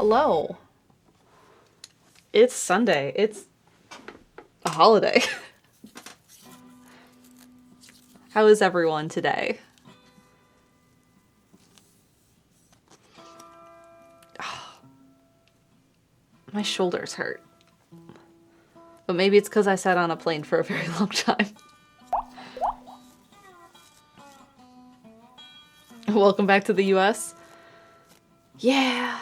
Hello. It's Sunday. It's a holiday. How is everyone today? My shoulders hurt. But maybe it's because I sat on a plane for a very long time. Welcome back to the US. Yeah.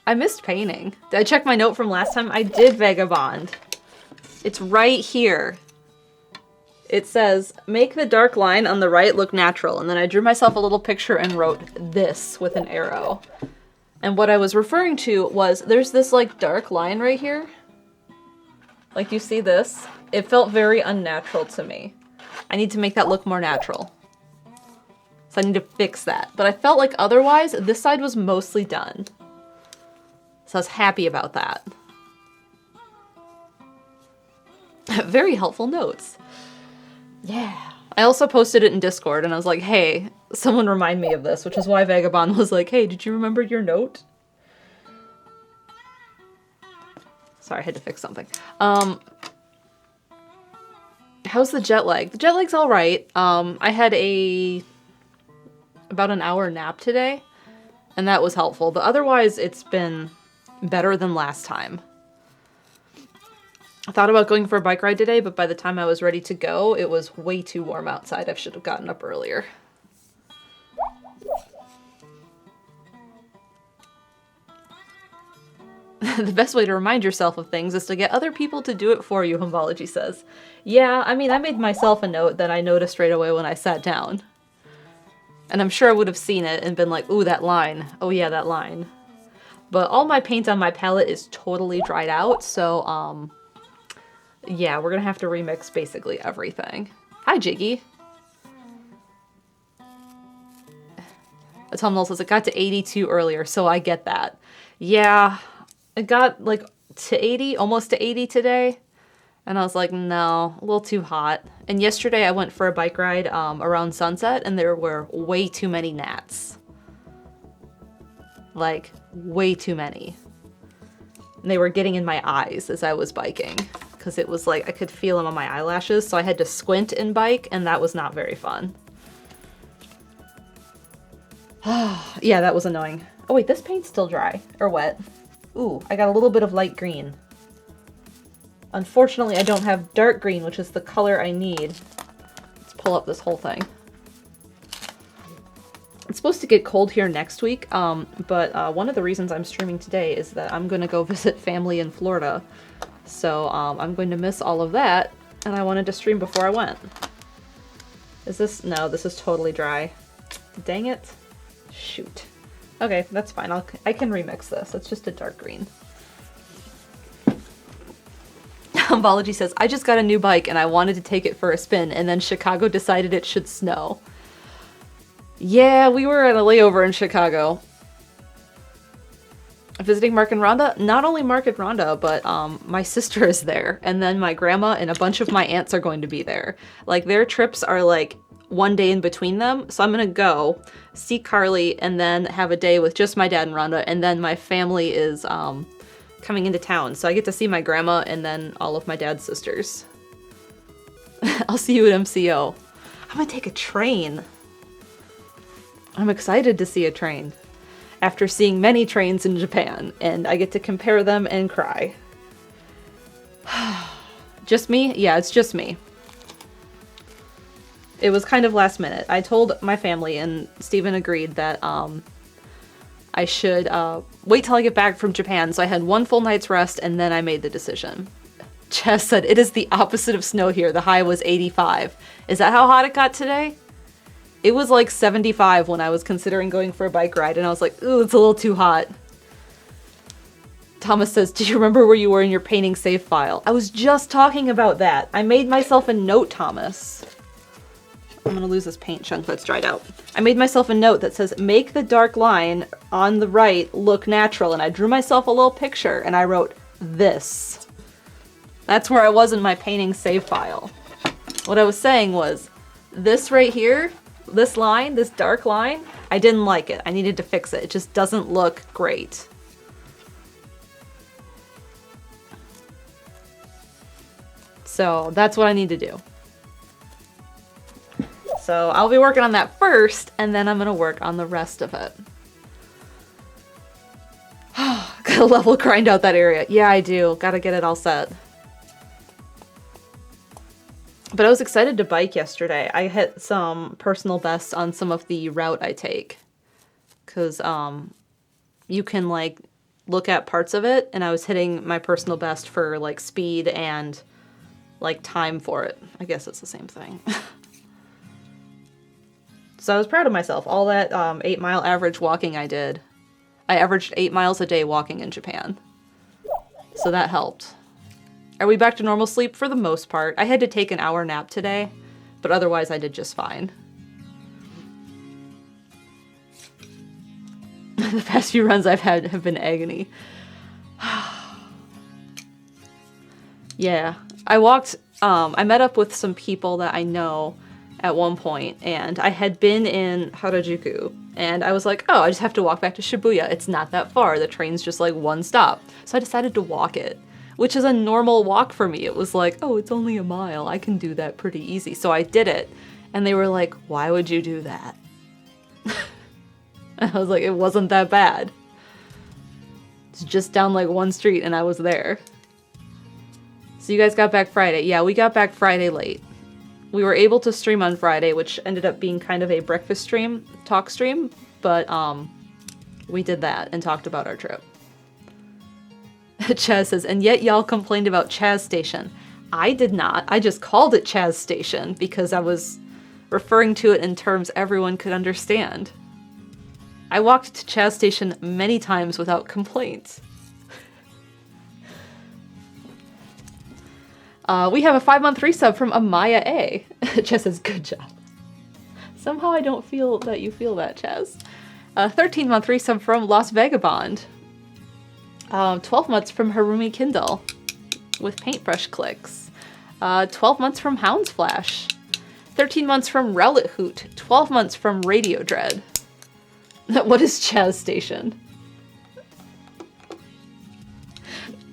I missed painting. Did I check my note from last time? I did Vagabond. It's right here. It says, make the dark line on the right look natural. And then I drew myself a little picture and wrote this with an arrow. And what I was referring to was, there's this like dark line right here. Like you see this? It felt very unnatural to me. I need to make that look more natural. So I need to fix that. But I felt like otherwise, this side was mostly done. So I was happy about that. Very helpful notes. Yeah. I also posted it in Discord and I was like, hey, someone remind me of this, which is why Vagabond was like, hey, did you remember your note? Sorry, I had to fix something. How's the jet lag? The jet lag's all right. I had about an hour nap today, and that was helpful. But otherwise, it's been better than last time. I thought about going for a bike ride today, but by the time I was ready to go, it was way too warm outside. I should have gotten up earlier. The best way to remind yourself of things is to get other people to do it for you, Humbology says. Yeah, I mean, I made myself a note that I noticed right away when I sat down. And I'm sure I would have seen it and been like, ooh, that line. Oh yeah, that line. But all my paint on my palette is totally dried out, so, yeah, we're gonna have to remix basically everything. Hi, Jiggy. Autumnal says, it got to 82 earlier, so I get that. Yeah, it got, like, to 80, almost to 80 today. And I was like, no, a little too hot. And yesterday I went for a bike ride around sunset, and there were way too many gnats. Like, way too many. And they were getting in my eyes as I was biking. Because it was like, I could feel them on my eyelashes, so I had to squint and bike, and that was not very fun. Yeah, that was annoying. Oh wait, this paint's still dry. Or wet. Ooh, I got a little bit of light green. Unfortunately, I don't have dark green, which is the color I need. Let's pull up this whole thing. It's supposed to get cold here next week, but one of the reasons I'm streaming today is that I'm going to go visit family in Florida. So I'm going to miss all of that, and I wanted to stream before I went. Is this? No, this is totally dry. Dang it. Shoot. Okay, that's fine. I can remix this. It's just a dark green. Humbology says, I just got a new bike and I wanted to take it for a spin, and then Chicago decided it should snow. Yeah, we were at a layover in Chicago. Visiting Mark and Rhonda? Not only Mark and Rhonda, but my sister is there, and then my grandma and a bunch of my aunts are going to be there. Like, their trips are like one day in between them, so I'm gonna go see Carly and then have a day with just my dad and Rhonda, and then my family is coming into town, so I get to see my grandma and then all of my dad's sisters. I'll see you at MCO. I'm gonna take a train. I'm excited to see a train. After seeing many trains in Japan, and I get to compare them and cry. Just me? Yeah, it's just me. It was kind of last minute. I told my family, and Steven agreed that I should wait till I get back from Japan, so I had one full night's rest, and then I made the decision. Chess said, it is the opposite of snow here. The high was 85. Is that how hot it got today? It was like 75 when I was considering going for a bike ride, and I was like, ooh, it's a little too hot. Thomas says, do you remember where you were in your painting save file? I was just talking about that. I made myself a note, Thomas. I'm gonna lose this paint chunk that's dried out. I made myself a note that says, make the dark line on the right look natural, and I drew myself a little picture, and I wrote this. That's where I was in my painting save file. What I was saying was, this right here This line, this dark line, I didn't like it. I needed to fix it. It just doesn't look great. So that's what I need to do. So I'll be working on that first, and then I'm gonna work on the rest of it. Gotta level grind out that area. Yeah, I do. Gotta get it all set. But I was excited to bike yesterday. I hit some personal bests on some of the route I take. Because you can, like, look at parts of it, and I was hitting my personal best for, like, speed and, like, time for it. I guess it's the same thing. So I was proud of myself. All that 8-mile average walking I did. I averaged 8 miles a day walking in Japan. So that helped. Are we back to normal sleep? For the most part. I had to take an hour nap today, but otherwise I did just fine. The past few runs I've had have been agony. Yeah. I walked, I met up with some people that I know at one point, and I had been in Harajuku, and I was like, oh, I just have to walk back to Shibuya. It's not that far. The train's just like one stop. So I decided to walk it, which is a normal walk for me. It was like, oh, it's only a mile. I can do that pretty easy. So I did it, and they were like, why would you do that? I was like, it wasn't that bad. It's just down like one street, and I was there. So you guys got back Friday. Yeah, we got back Friday late. We were able to stream on Friday, which ended up being kind of a breakfast stream, talk stream, but we did that and talked about our trip. Chaz says, and yet y'all complained about Chaz Station. I did not. I just called it Chaz Station because I was referring to it in terms everyone could understand. I walked to Chaz Station many times without complaints. We have a 5-month resub from Amaya A. Chaz says, good job. Somehow I don't feel that you feel that, Chaz. 13-month resub from Lost Vagabond. 12 months from Harumi Kindle with paintbrush clicks. 12 months from Hounds Flash. 13 months from Rowlet Hoot. 12 months from Radio Dread. What is Chaz Station?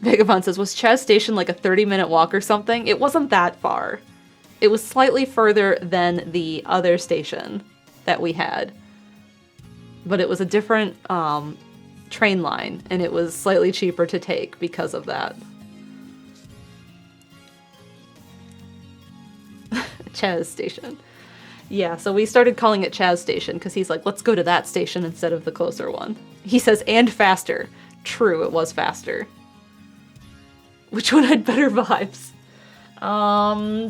Vagabond says, was Chaz Station like a 30-minute walk or something? It wasn't that far. It was slightly further than the other station that we had. But it was a different train line, and it was slightly cheaper to take because of that. Chaz Station. Yeah, so we started calling it Chaz Station because he's like, let's go to that station instead of the closer one. He says, and faster. True, it was faster. Which one had better vibes?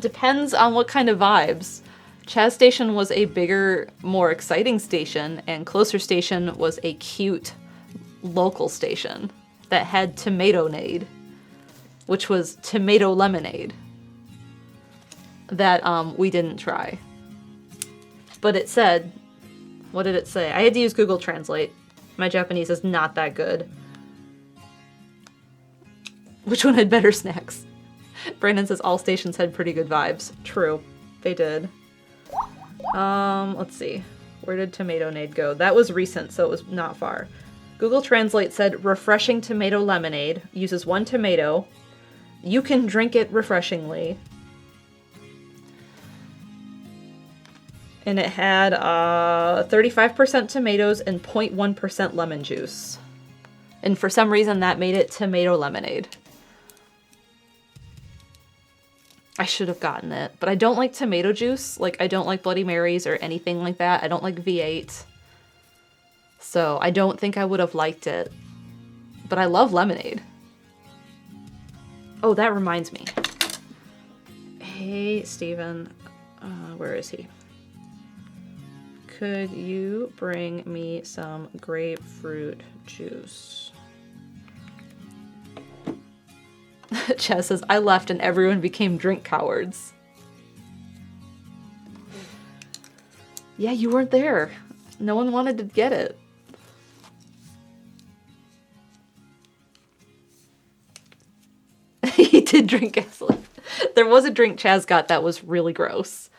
Depends on what kind of vibes. Chaz Station was a bigger, more exciting station, and Closer Station was a cute local station that had Tomato-nade, which was tomato lemonade, that we didn't try. But it said, what did it say? I had to use Google Translate. My Japanese is not that good. Which one had better snacks? Brandon says all stations had pretty good vibes. True, they did. Let's see. Where did Tomato-nade go? That was recent, so it was not far. Google Translate said refreshing tomato lemonade. Uses 1 tomato. You can drink it refreshingly. And it had 35% tomatoes and 0.1% lemon juice. And for some reason that made it tomato lemonade. I should have gotten it, but I don't like tomato juice. Like, I don't like Bloody Marys or anything like that. I don't like V8. So I don't think I would have liked it. But I love lemonade. Oh, that reminds me. Hey, Steven. Where is he? Could you bring me some grapefruit juice? Chaz says, I left and everyone became drink cowards. Yeah, you weren't there. No one wanted to get it. He did drink gasoline. There was a drink Chaz got that was really gross.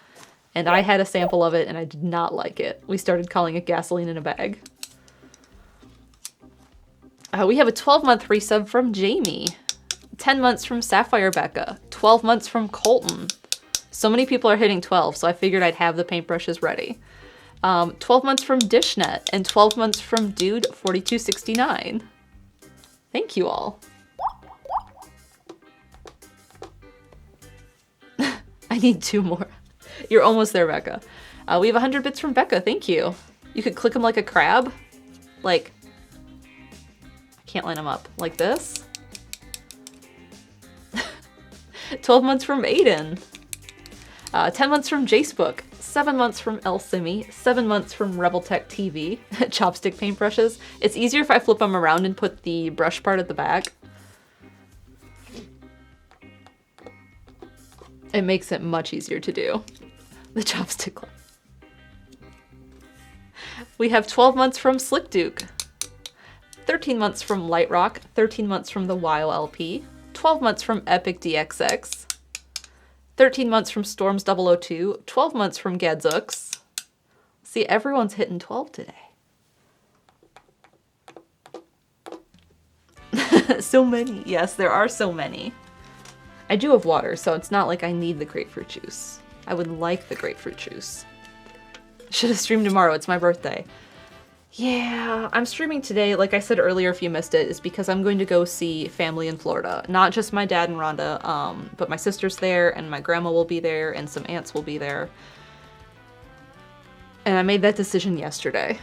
and I had a sample of it and I did not like it. We started calling it gasoline in a bag. We have a 12-month resub from Jamie. 10 months from Sapphire Becca. 12 months from Colton. So many people are hitting 12, so I figured I'd have the paintbrushes ready. 12 months from Dishnet, and 12 months from Dude4269. Thank you all. I need 2 more. You're almost there, Becca. We have 100 bits from Becca, thank you. You could click them like a crab. Like, I can't line them up. Like this. 12 months from Aiden. 10 months from Jacebook. 7 months from El Simi. 7 months from Rebel Tech TV. Chopstick paintbrushes. It's easier if I flip them around and put the brush part at the back. It makes it much easier to do. The chopstick one. We have 12 months from Slick Duke. 13 months from Light Rock. 13 months from the WoW LP. 12 months from Epic DXX. 13 months from Storms 002. 12 months from Gadzooks. See, everyone's hitting 12 today. So many. Yes, there are so many. I do have water, so it's not like I need the grapefruit juice. I would like the grapefruit juice. Should have streamed tomorrow. It's my birthday. Yeah, I'm streaming today. Like I said earlier, if you missed it, is because I'm going to go see family in Florida. Not just my dad and Rhonda, but my sister's there, and my grandma will be there, and some aunts will be there. And I made that decision yesterday.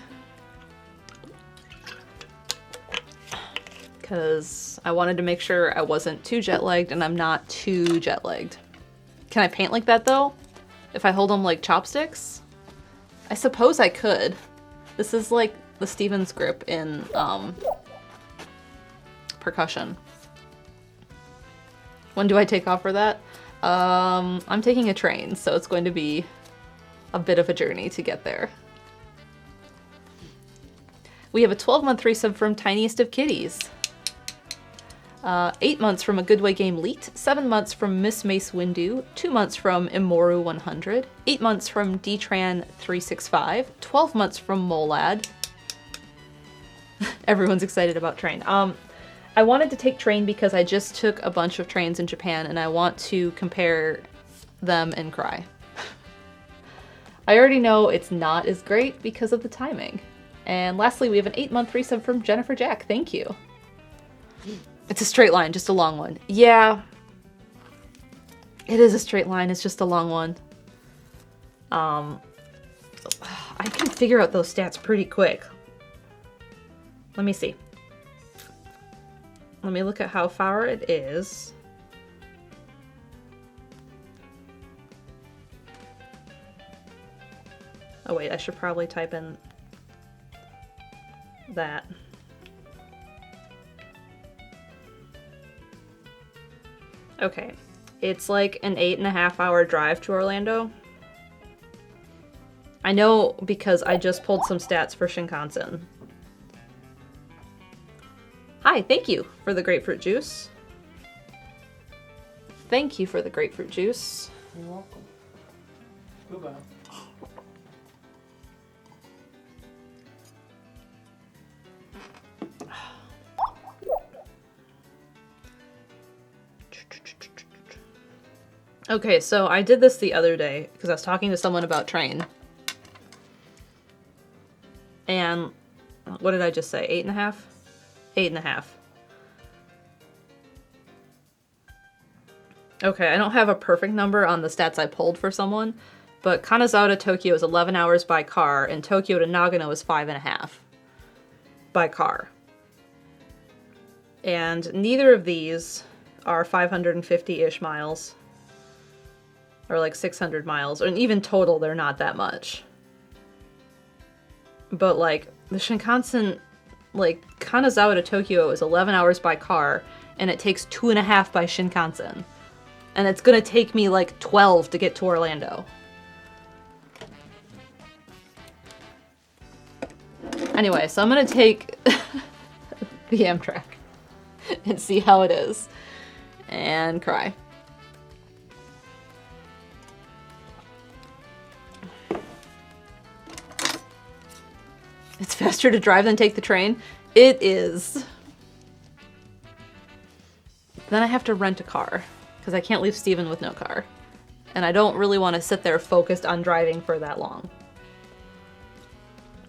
Because I wanted to make sure I wasn't too jet-lagged, and I'm not too jet-lagged. Can I paint like that, though? If I hold them like chopsticks? I suppose I could. This is like the Stevens grip in percussion. When do I take off for that? I'm taking a train, so it's going to be a bit of a journey to get there. We have a 12-month resub from Tiniest of Kitties. 8 months from A Good Way Game Leet, 7 months from Miss Mace Windu, 2 months from Imoru 100, 8 months from Dtran 365, 12 months from Molad. Everyone's excited about Train. I wanted to take Train because I just took a bunch of trains in Japan and I want to compare them and cry. I already know it's not as great because of the timing. And lastly, we have an 8-month resub from Jennifer Jack. Thank you. It's a straight line, just a long one. Yeah. It is a straight line, it's just a long one. I can figure out those stats pretty quick. Let me see. Let me look at how far it is. Oh wait, I should probably type in that. Okay, it's like an 8.5-hour drive to Orlando. I know because I just pulled some stats for Shinkansen. Hi, thank you for the grapefruit juice. Thank you for the grapefruit juice. You're welcome. Goodbye. Okay, so I did this the other day because I was talking to someone about Train. And what did I just say? 8.5? 8.5. Okay, I don't have a perfect number on the stats I pulled for someone, but Kanazawa to Tokyo is 11 hours by car, and Tokyo to Nagano is 5.5 by car. And neither of these are 550-ish miles. Or like 600 miles, and even total, they're not that much. But like, the Shinkansen, like, Kanazawa to Tokyo is 11 hours by car, and it takes 2.5 by Shinkansen. And it's gonna take me like 12 to get to Orlando. Anyway, so I'm gonna take the Amtrak and see how it is. And cry. It's faster to drive than take the train. It is. Then I have to rent a car because I can't leave Steven with no car. And I don't really want to sit there focused on driving for that long.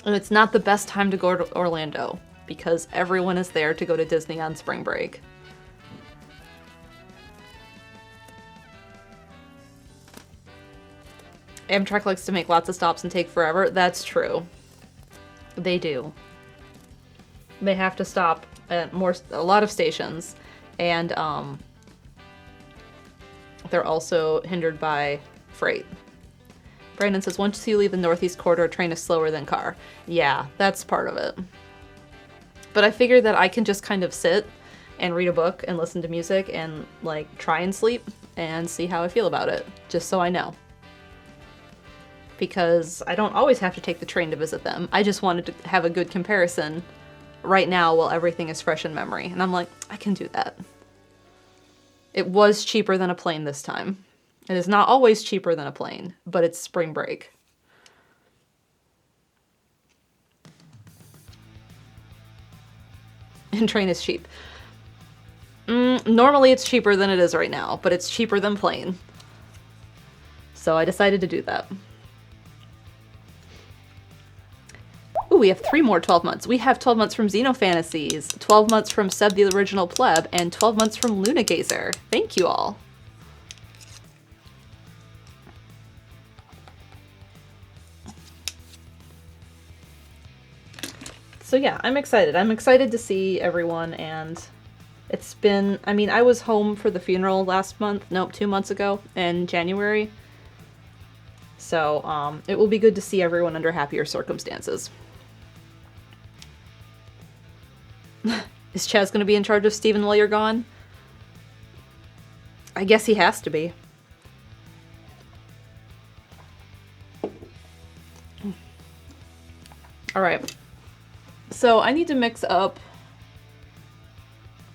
And it's not the best time to go to Orlando because everyone is there to go to Disney on spring break. Amtrak likes to make lots of stops and take forever. That's true. They do. They have to stop at a lot of stations, and they're also hindered by freight. Brandon says, once you leave the Northeast Corridor, train is slower than car. Yeah, that's part of it. But I figured that I can just kind of sit and read a book and listen to music and like try and sleep and see how I feel about it, just so I know. Because I don't always have to take the train to visit them. I just wanted to have a good comparison right now while everything is fresh in memory. And I'm like, I can do that. It was cheaper than a plane this time. It is not always cheaper than a plane, but it's spring break. And train is cheap. Normally it's cheaper than it is right now, but it's cheaper than plane. So I decided to do that. Ooh, we have 3 more 12 months. We have 12 months from Xenofantasies, 12 months from Seb the Original Pleb, and 12 months from Luna Gazer. Thank you all. So yeah, I'm excited. I'm excited to see everyone, and it's been, I mean, I was home for the funeral last month, nope, 2 months ago in January. So it will be good to see everyone under happier circumstances. Is Chaz going to be in charge of Steven while you're gone? I guess he has to be. Alright. So I need to mix up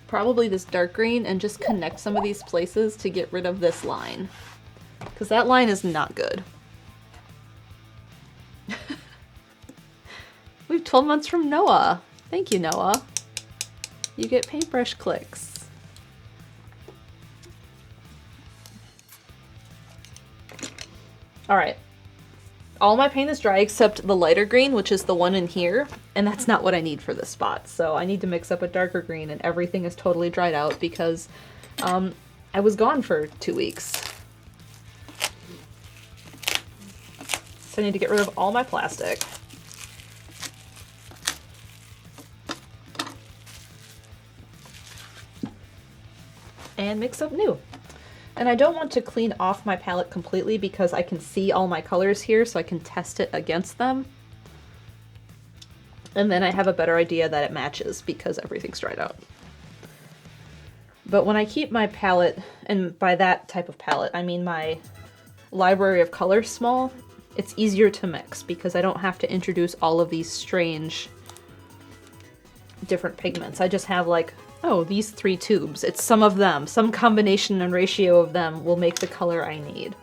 probably this dark green and just connect some of these places to get rid of this line. Because that line is not good. We have 12 months from Noah. Thank you, Noah. You get paintbrush clicks. Alright. All my paint is dry except the lighter green, which is the one in here, and that's not what I need for this spot. So I need to mix up a darker green, and everything is totally dried out because I was gone for 2 weeks. So I need to get rid of all my plastic. And mix up new. And I don't want to clean off my palette completely because I can see all my colors here, so I can test it against them. And then I have a better idea that it matches because everything's dried out. But when I keep my palette, and by that type of palette, I mean my library of colors small, it's easier to mix because I don't have to introduce all of these strange different pigments. I just have like, oh, these 3 tubes. It's some of them. Some combination and ratio of them will make the color I need.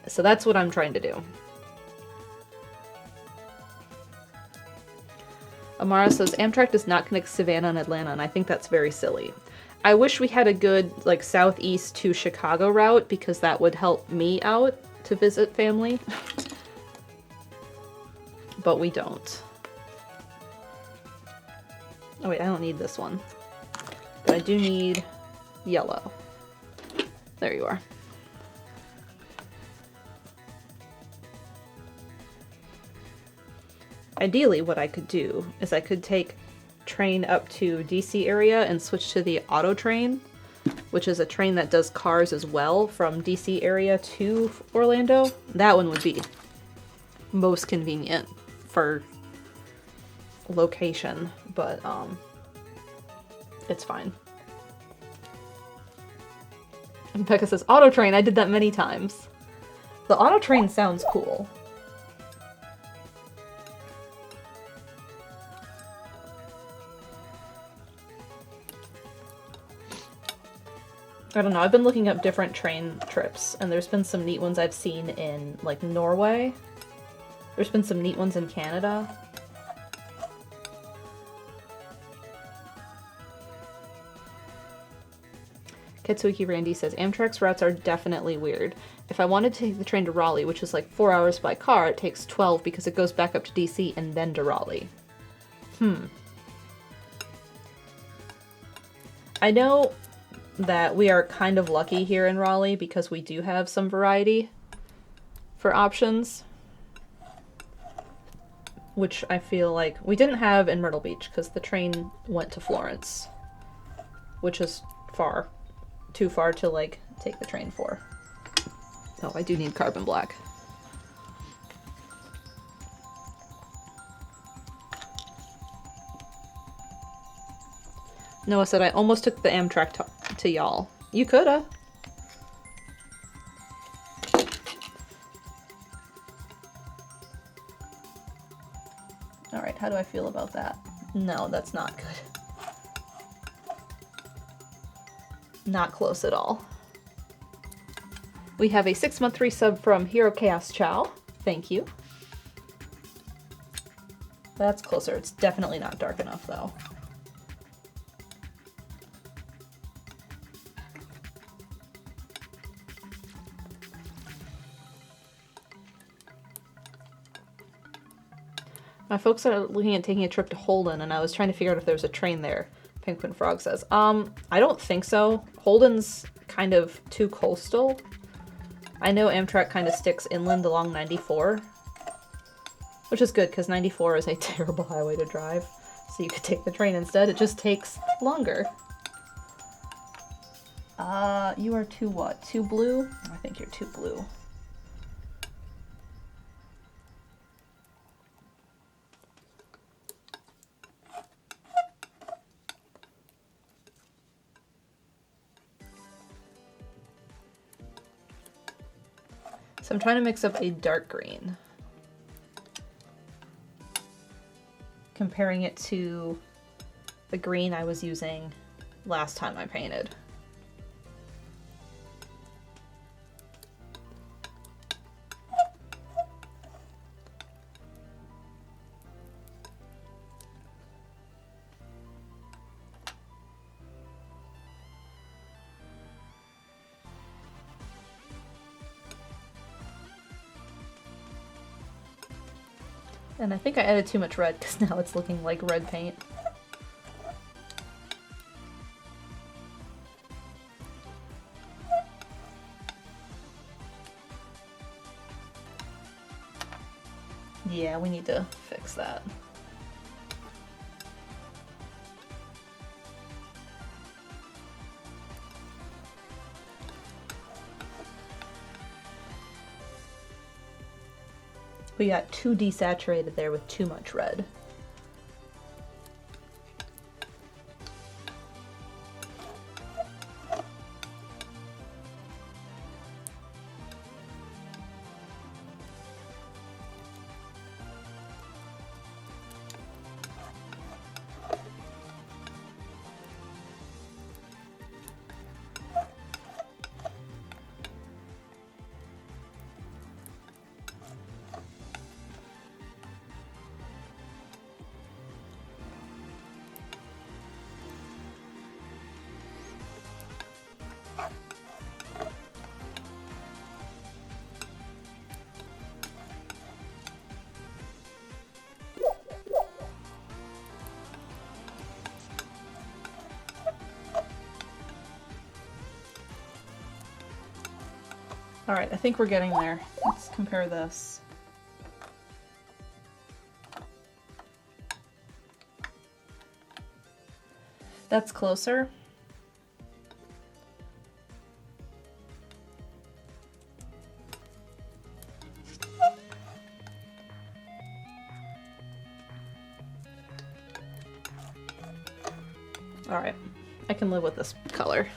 So that's what I'm trying to do. Amara says, Amtrak does not connect Savannah and Atlanta, and I think that's very silly. I wish we had a good, like, southeast to Chicago route, because that would help me out to visit family. But we don't. Oh wait, I don't need this one. But I do need yellow. There you are. Ideally, what I could do is I could take train up to DC area and switch to the auto train, which is a train that does cars as well from DC area to Orlando. That one would be most convenient for location, but it's fine. And Becca says, auto train, I did that many times. The auto train sounds cool. I don't know, I've been looking up different train trips, and there's been some neat ones I've seen in, like, Norway. There's been some neat ones in Canada. Ketsuiki Randy says, Amtrak's routes are definitely weird. If I wanted to take the train to Raleigh, which is like 4 hours by car, it takes 12 because it goes back up to DC and then to Raleigh. I know that we are kind of lucky here in Raleigh because we do have some variety for options, which I feel like we didn't have in Myrtle Beach because the train went to Florence, which is far. Too far to, like, take the train for. Oh, I do need carbon black. Noah said, I almost took the Amtrak to y'all. You coulda. Alright, how do I feel about that? No, that's not good. Not close at all. We have a 6-month resub from Hero Chaos Chow. Thank you. That's closer. It's definitely not dark enough, though. My folks are looking at taking a trip to Holden, and I was trying to figure out if there's a train there. Penguin Frog says, I don't think so. Holden's kind of too coastal. I know Amtrak kind of sticks inland along 94, which is good because 94 is a terrible highway to drive. So you could take the train instead. It just takes longer. You are too what? Too blue? I think you're too blue. So I'm trying to mix up a dark green, comparing it to the green I was using last time I painted. And I think I added too much red because now it's looking like red paint. Yeah, we need to fix that. We got too desaturated there with too much red. Alright, I think we're getting there. Let's compare this. That's closer. Alright, I can live with this color.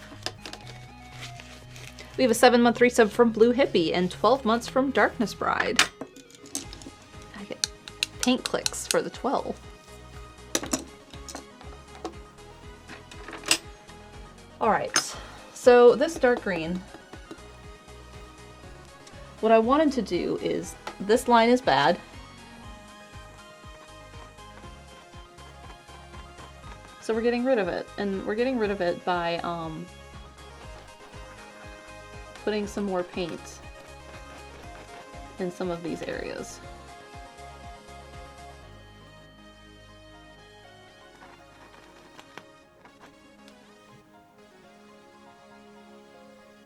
We have a 7-month resub from Blue Hippie and 12 months from Darkness Bride. I get paint clicks for the 12. Alright, so this dark green, what I wanted to do is, this line is bad. So we're getting rid of it, and we're getting rid of it by putting some more paint in some of these areas.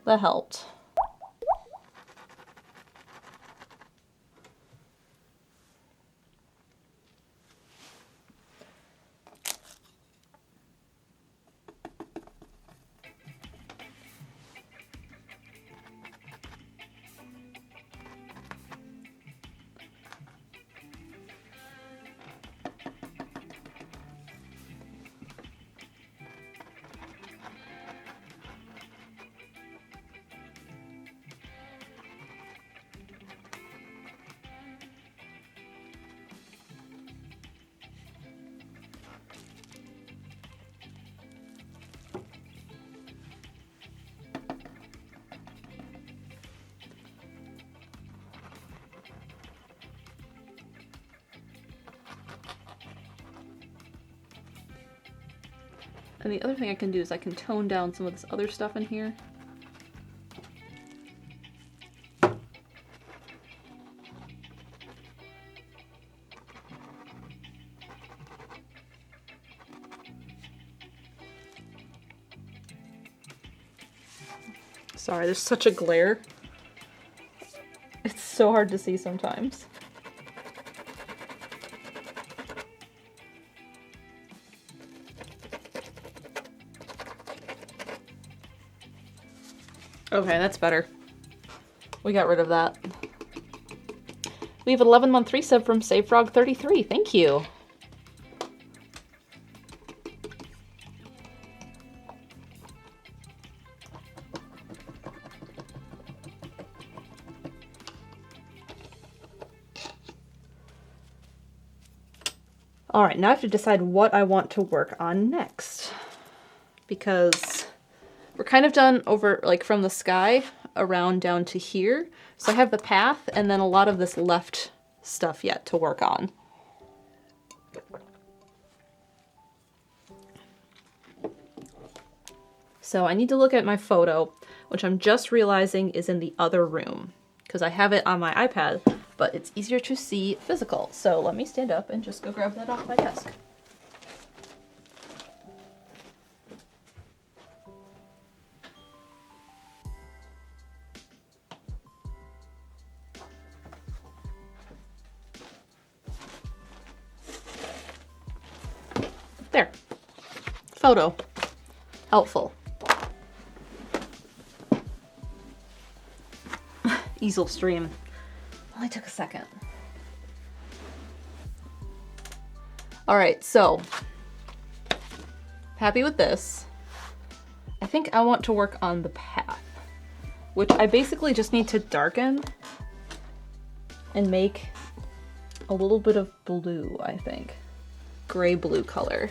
That helped. And the other thing I can do is I can tone down some of this other stuff in here. Sorry, there's such a glare. It's so hard to see sometimes. Okay, that's better. We got rid of that. We have 11-month resub from SaveFrog33. Thank you. All right, now I have to decide what I want to work on next, because we're kind of done over, like, from the sky around down to here. So I have the path and then a lot of this left stuff yet to work on. So I need to look at my photo, which I'm just realizing is in the other room, because I have it on my iPad, but it's easier to see physical. So let me stand up and just go grab that off my desk. There. Photo. Helpful. Easel stream. Only took a second. Alright, so happy with this. I think I want to work on the path, which I basically just need to darken and make a little bit of blue, I think. Gray blue color.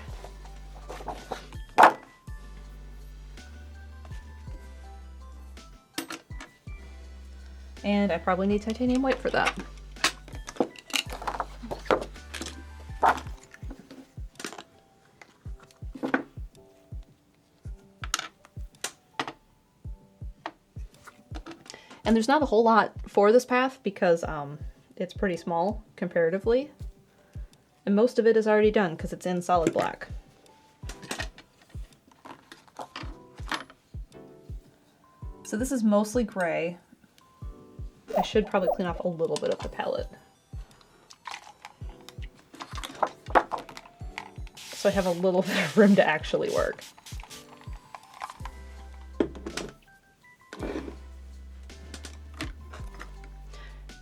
And I probably need titanium white for that. And there's not a whole lot for this path because it's pretty small comparatively. And most of it is already done because it's in solid black. So this is mostly gray. I should probably clean off a little bit of the palette. So I have a little bit of room to actually work.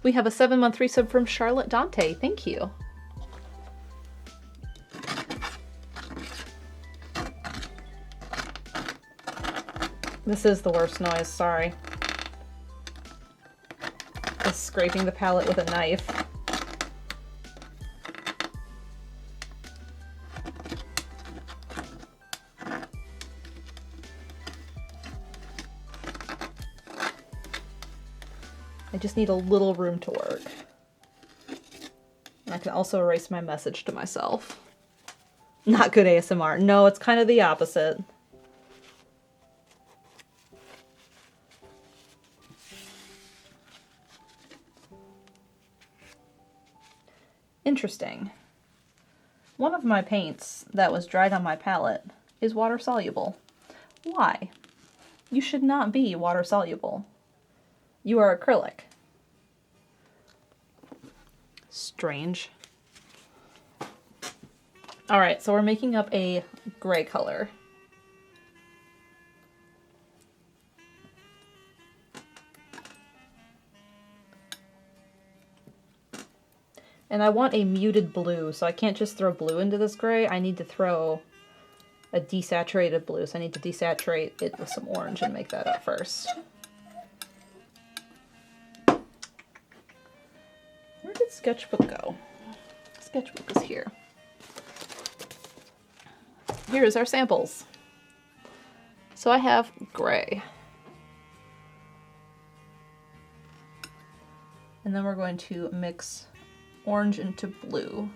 We have a 7-month resub from Charlotte Dante. Thank you. This is the worst noise, sorry. Just scraping the palette with a knife. I just need a little room to work. And I can also erase my message to myself. Not good ASMR. No, it's kind of the opposite. Interesting. One of my paints that was dried on my palette is water soluble. Why? You should not be water soluble. You are acrylic. Strange. All right, so we're making up a gray color. And I want a muted blue, so I can't just throw blue into this gray. I need to throw a desaturated blue, so I need to desaturate it with some orange and make that up first. Where did Sketchbook go? Sketchbook is here. Here's our samples. So I have gray. And then we're going to mix orange into blue.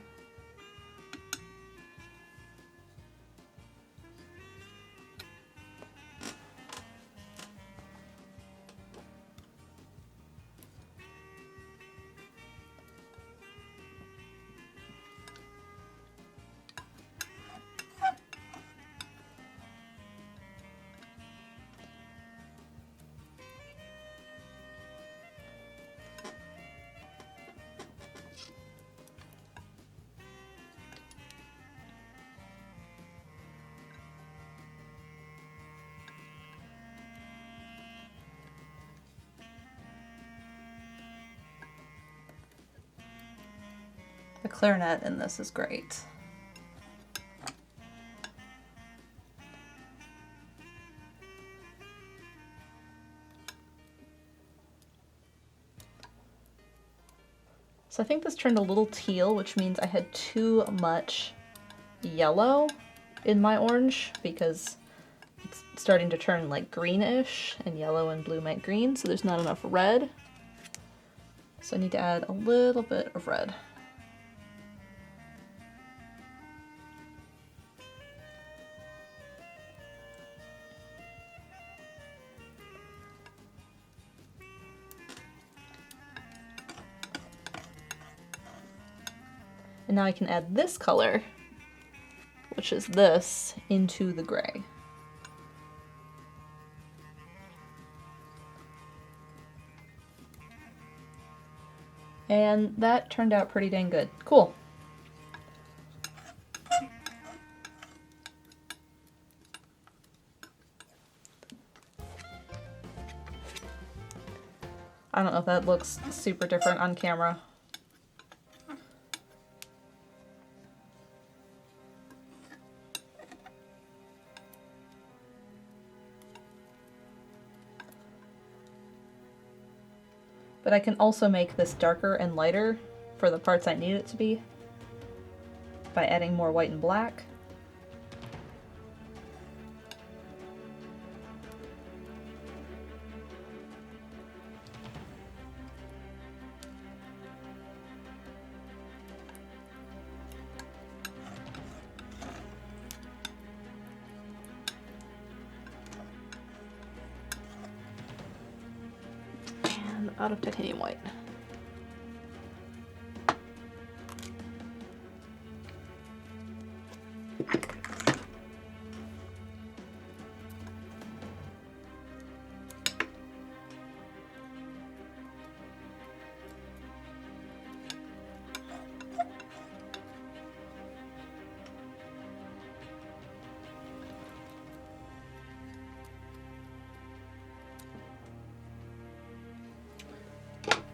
The clarinet in this is great. So I think this turned a little teal, which means I had too much yellow in my orange because it's starting to turn like greenish, and yellow and blue make green, so there's not enough red. So I need to add a little bit of red. And now I can add this color, which is this, into the gray. And that turned out pretty dang good. Cool. I don't know if that looks super different on camera. But I can also make this darker and lighter for the parts I need it to be by adding more white and black. Out of titanium white.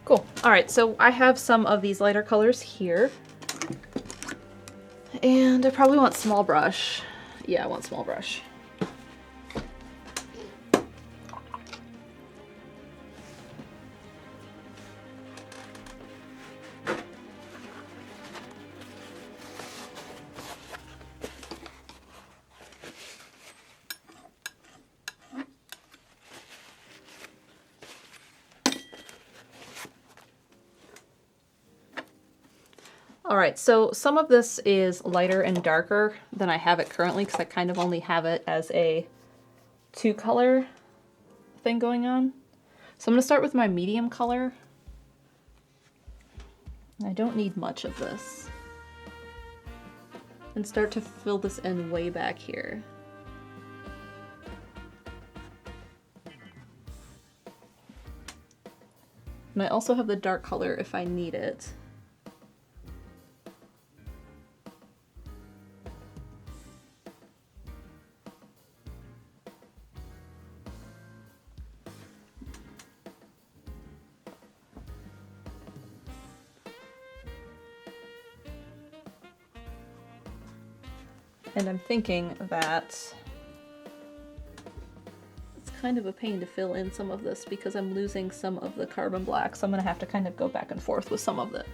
Cool. All right, so I have some of these lighter colors here. And I probably want small brush. Yeah, I want small brush. All right, so some of this is lighter and darker than I have it currently because I kind of only have it as a 2-color thing going on. So I'm going to start with my medium color. I don't need much of this. And start to fill this in way back here. And I also have the dark color if I need it. And I'm thinking that it's kind of a pain to fill in some of this because I'm losing some of the carbon black, so I'm gonna have to kind of go back and forth with some of it.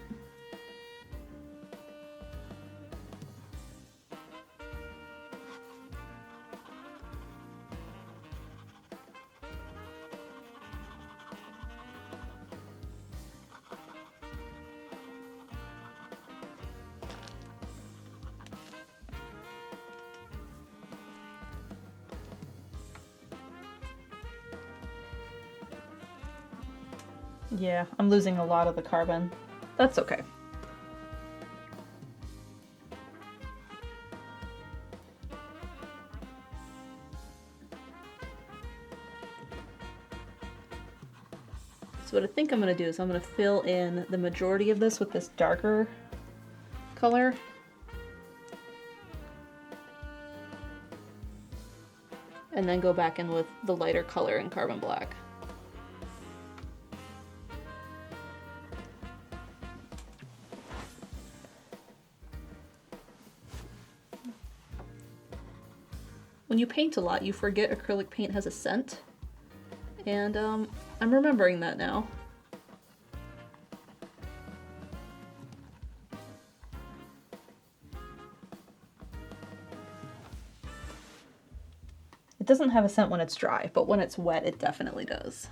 Yeah, I'm losing a lot of the carbon. That's okay. So what I think I'm going to do is I'm going to fill in the majority of this with this darker color. And then go back in with the lighter color in carbon black. When you paint a lot, you forget acrylic paint has a scent. And I'm remembering that now. It doesn't have a scent when it's dry, but when it's wet, it definitely does.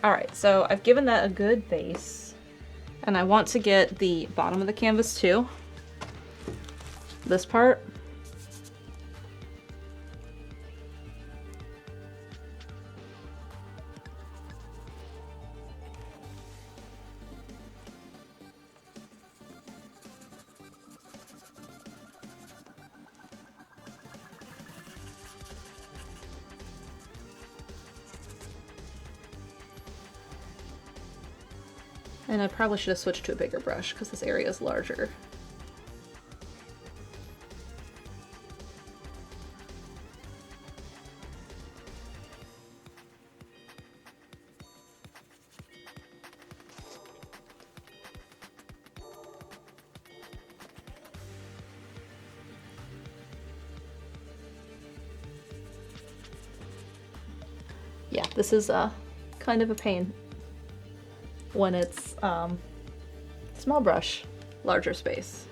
All right, so I've given that a good base, and I want to get the bottom of the canvas too. This part. And I probably should have switched to a bigger brush because this area is larger. Yeah, this is kind of a pain when it's small brush, larger space.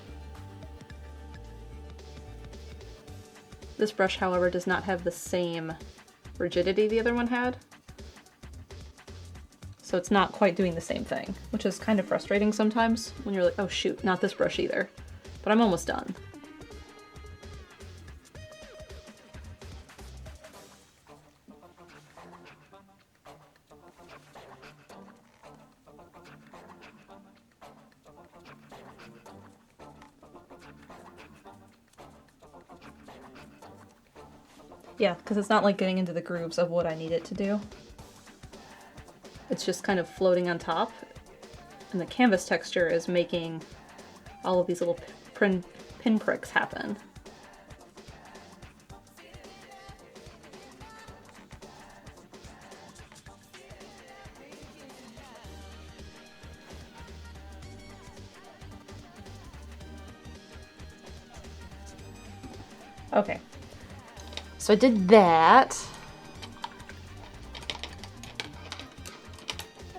This brush, however, does not have the same rigidity the other one had. So it's not quite doing the same thing, which is kind of frustrating sometimes when you're like, oh shoot, not this brush either. But I'm almost done. Yeah, because it's not like getting into the grooves of what I need it to do. It's just kind of floating on top, and the canvas texture is making all of these little pin pricks happen. Okay. So I did that.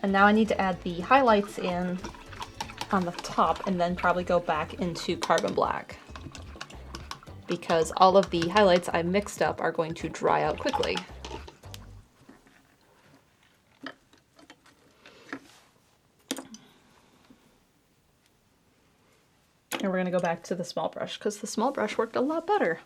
And now I need to add the highlights in on the top and then probably go back into carbon black, because all of the highlights I mixed up are going to dry out quickly. And we're going to go back to the small brush because the small brush worked a lot better.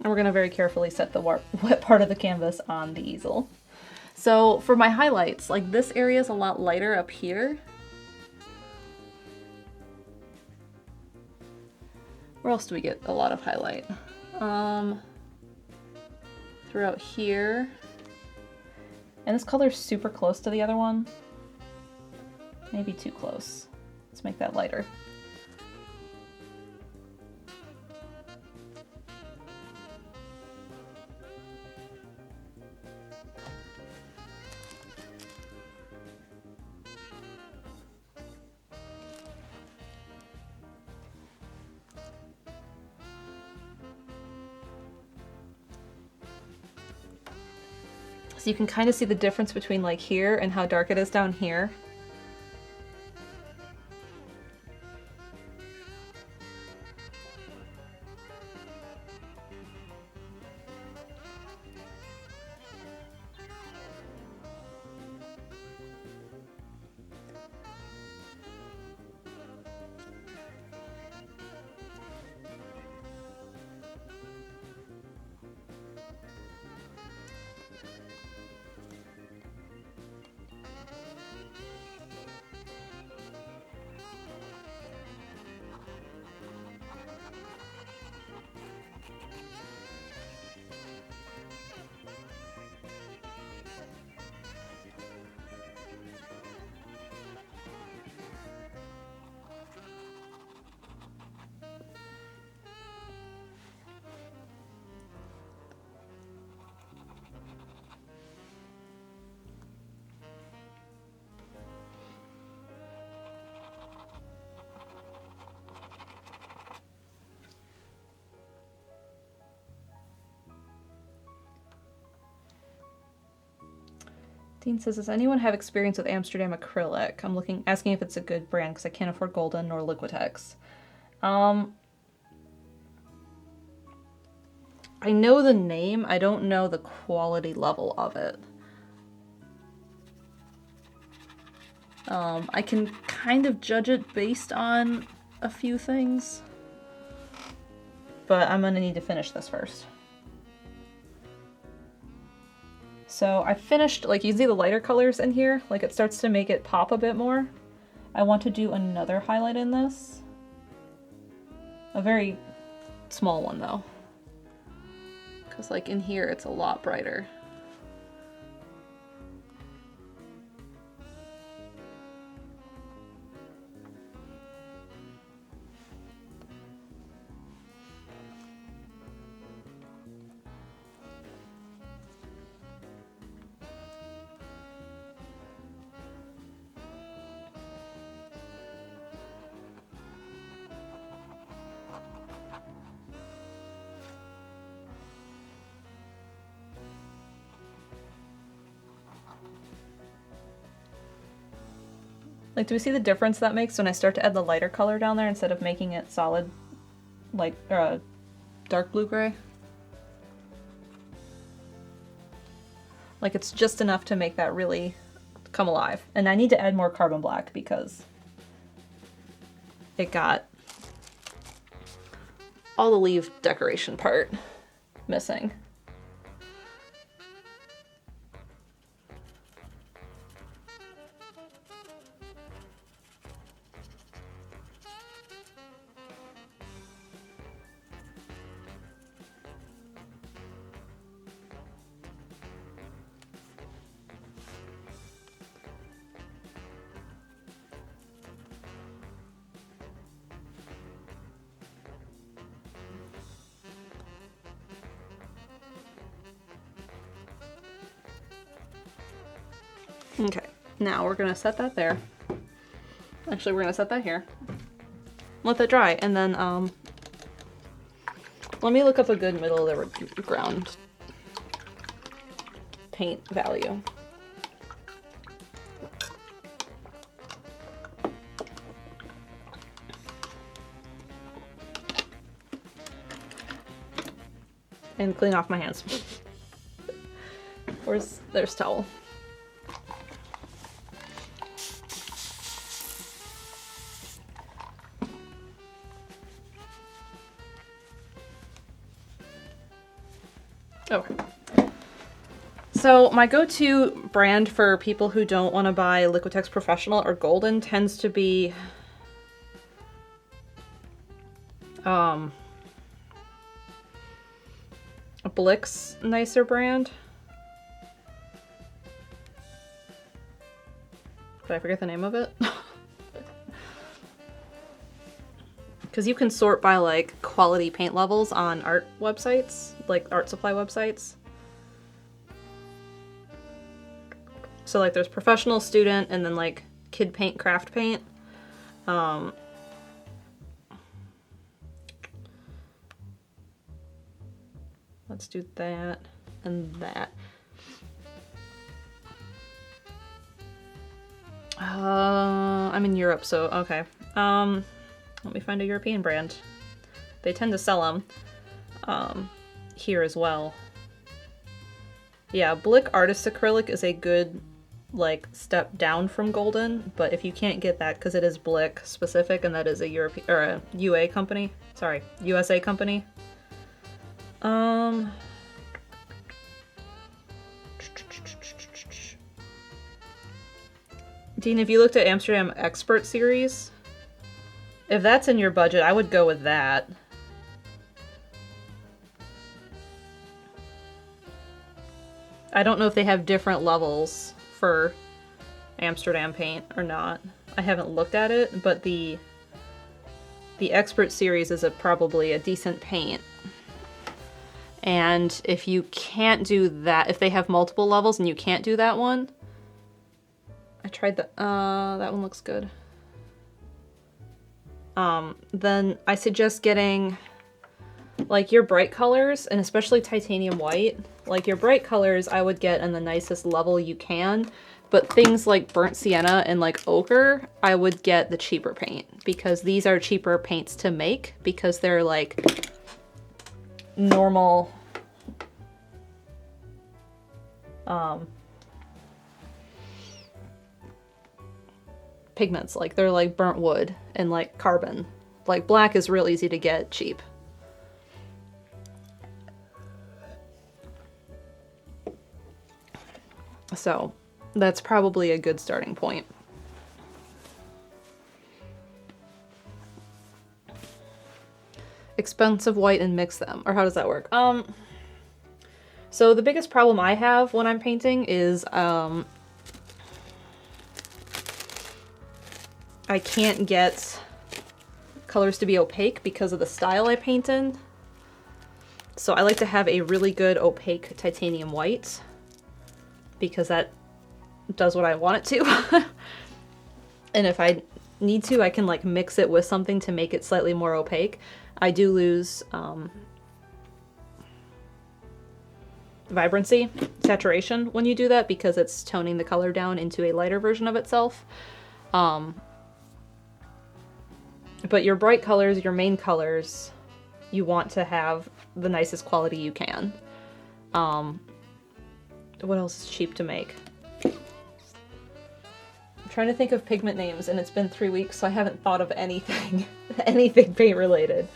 And we're going to very carefully set the wet part of the canvas on the easel. So for my highlights, like this area is a lot lighter up here. Where else do we get a lot of highlight? Throughout here. And this color is super close to the other one. Maybe too close. Let's make that lighter. So you can kind of see the difference between like here and how dark it is down here. Dean says, does anyone have experience with Amsterdam acrylic? I'm asking if it's a good brand because I can't afford Golden nor Liquitex. I know the name, I don't know the quality level of it. I can kind of judge it based on a few things, but I'm gonna need to finish this first. So I finished, like you see the lighter colors in here, like it starts to make it pop a bit more. I want to do another highlight in this. A very small one though. Because like in here it's a lot brighter. Like, do we see the difference that makes when I start to add the lighter color down there instead of making it solid, like, dark blue-gray? Like, it's just enough to make that really come alive. And I need to add more carbon black because it got all the leaf decoration part missing. Okay, now we're gonna set that there. Actually, we're gonna set that here. Let that dry, and then let me look up a good middle of the ground paint value. And clean off my hands. There's towel. Okay. So my go-to brand for people who don't want to buy Liquitex Professional or Golden tends to be a Blick's nicer brand. Did I forget the name of it? Because you can sort by like quality paint levels on art websites, like art supply websites. So like there's professional, student, and then like kid paint, craft paint. Let's do that and that. I'm in Europe, so okay. Let me find a European brand. They tend to sell them here as well. Yeah, Blick Artist Acrylic is a good like step down from Golden, but if you can't get that because it is Blick specific and that is a European or a UA company, sorry, USA company. Dean, have you looked at Amsterdam Expert Series? If that's in your budget, I would go with that. I don't know if they have different levels for Amsterdam paint or not. I haven't looked at it, but the Expert Series is probably a decent paint. And if you can't do that, if they have multiple levels and you can't do that one, I tried that one looks good. Then I suggest getting like your bright colors, and especially titanium white. Like your bright colors I would get in the nicest level you can, but things like burnt sienna and like ochre, I would get the cheaper paint because these are cheaper paints to make because they're like normal Pigments, like they're like burnt wood and like carbon. Like black is real easy to get cheap. So that's probably a good starting point. Expensive white and mix them, or how does that work? So the biggest problem I have when I'm painting is I can't get colors to be opaque because of the style I paint in. So I like to have a really good opaque titanium white because that does what I want it to. And if I need to, I can like mix it with something to make it slightly more opaque. I do lose vibrancy, saturation when you do that because it's toning the color down into a lighter version of itself. But your bright colors, your main colors, you want to have the nicest quality you can. What else is cheap to make? I'm trying to think of pigment names, and it's been 3 weeks, so I haven't thought of anything, anything paint related.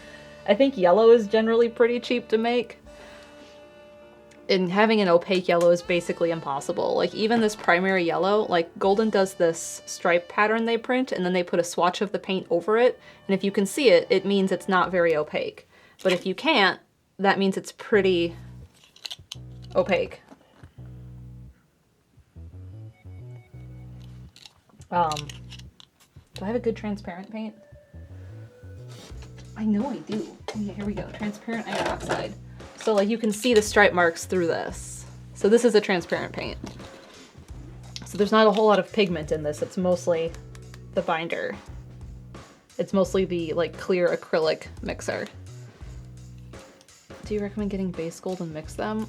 I think yellow is generally pretty cheap to make. And having an opaque yellow is basically impossible. Like even this primary yellow, like Golden does this stripe pattern they print and then they put a swatch of the paint over it. And if you can see it, it means it's not very opaque. But if you can't, that means it's pretty opaque. Do I have a good transparent paint? I know I do. Oh, yeah, here we go. Transparent iron oxide. So like you can see the stripe marks through this. So this is a transparent paint. So there's not a whole lot of pigment in this. It's mostly the binder. It's mostly the like clear acrylic mixer. Do you recommend getting base gold and mix them?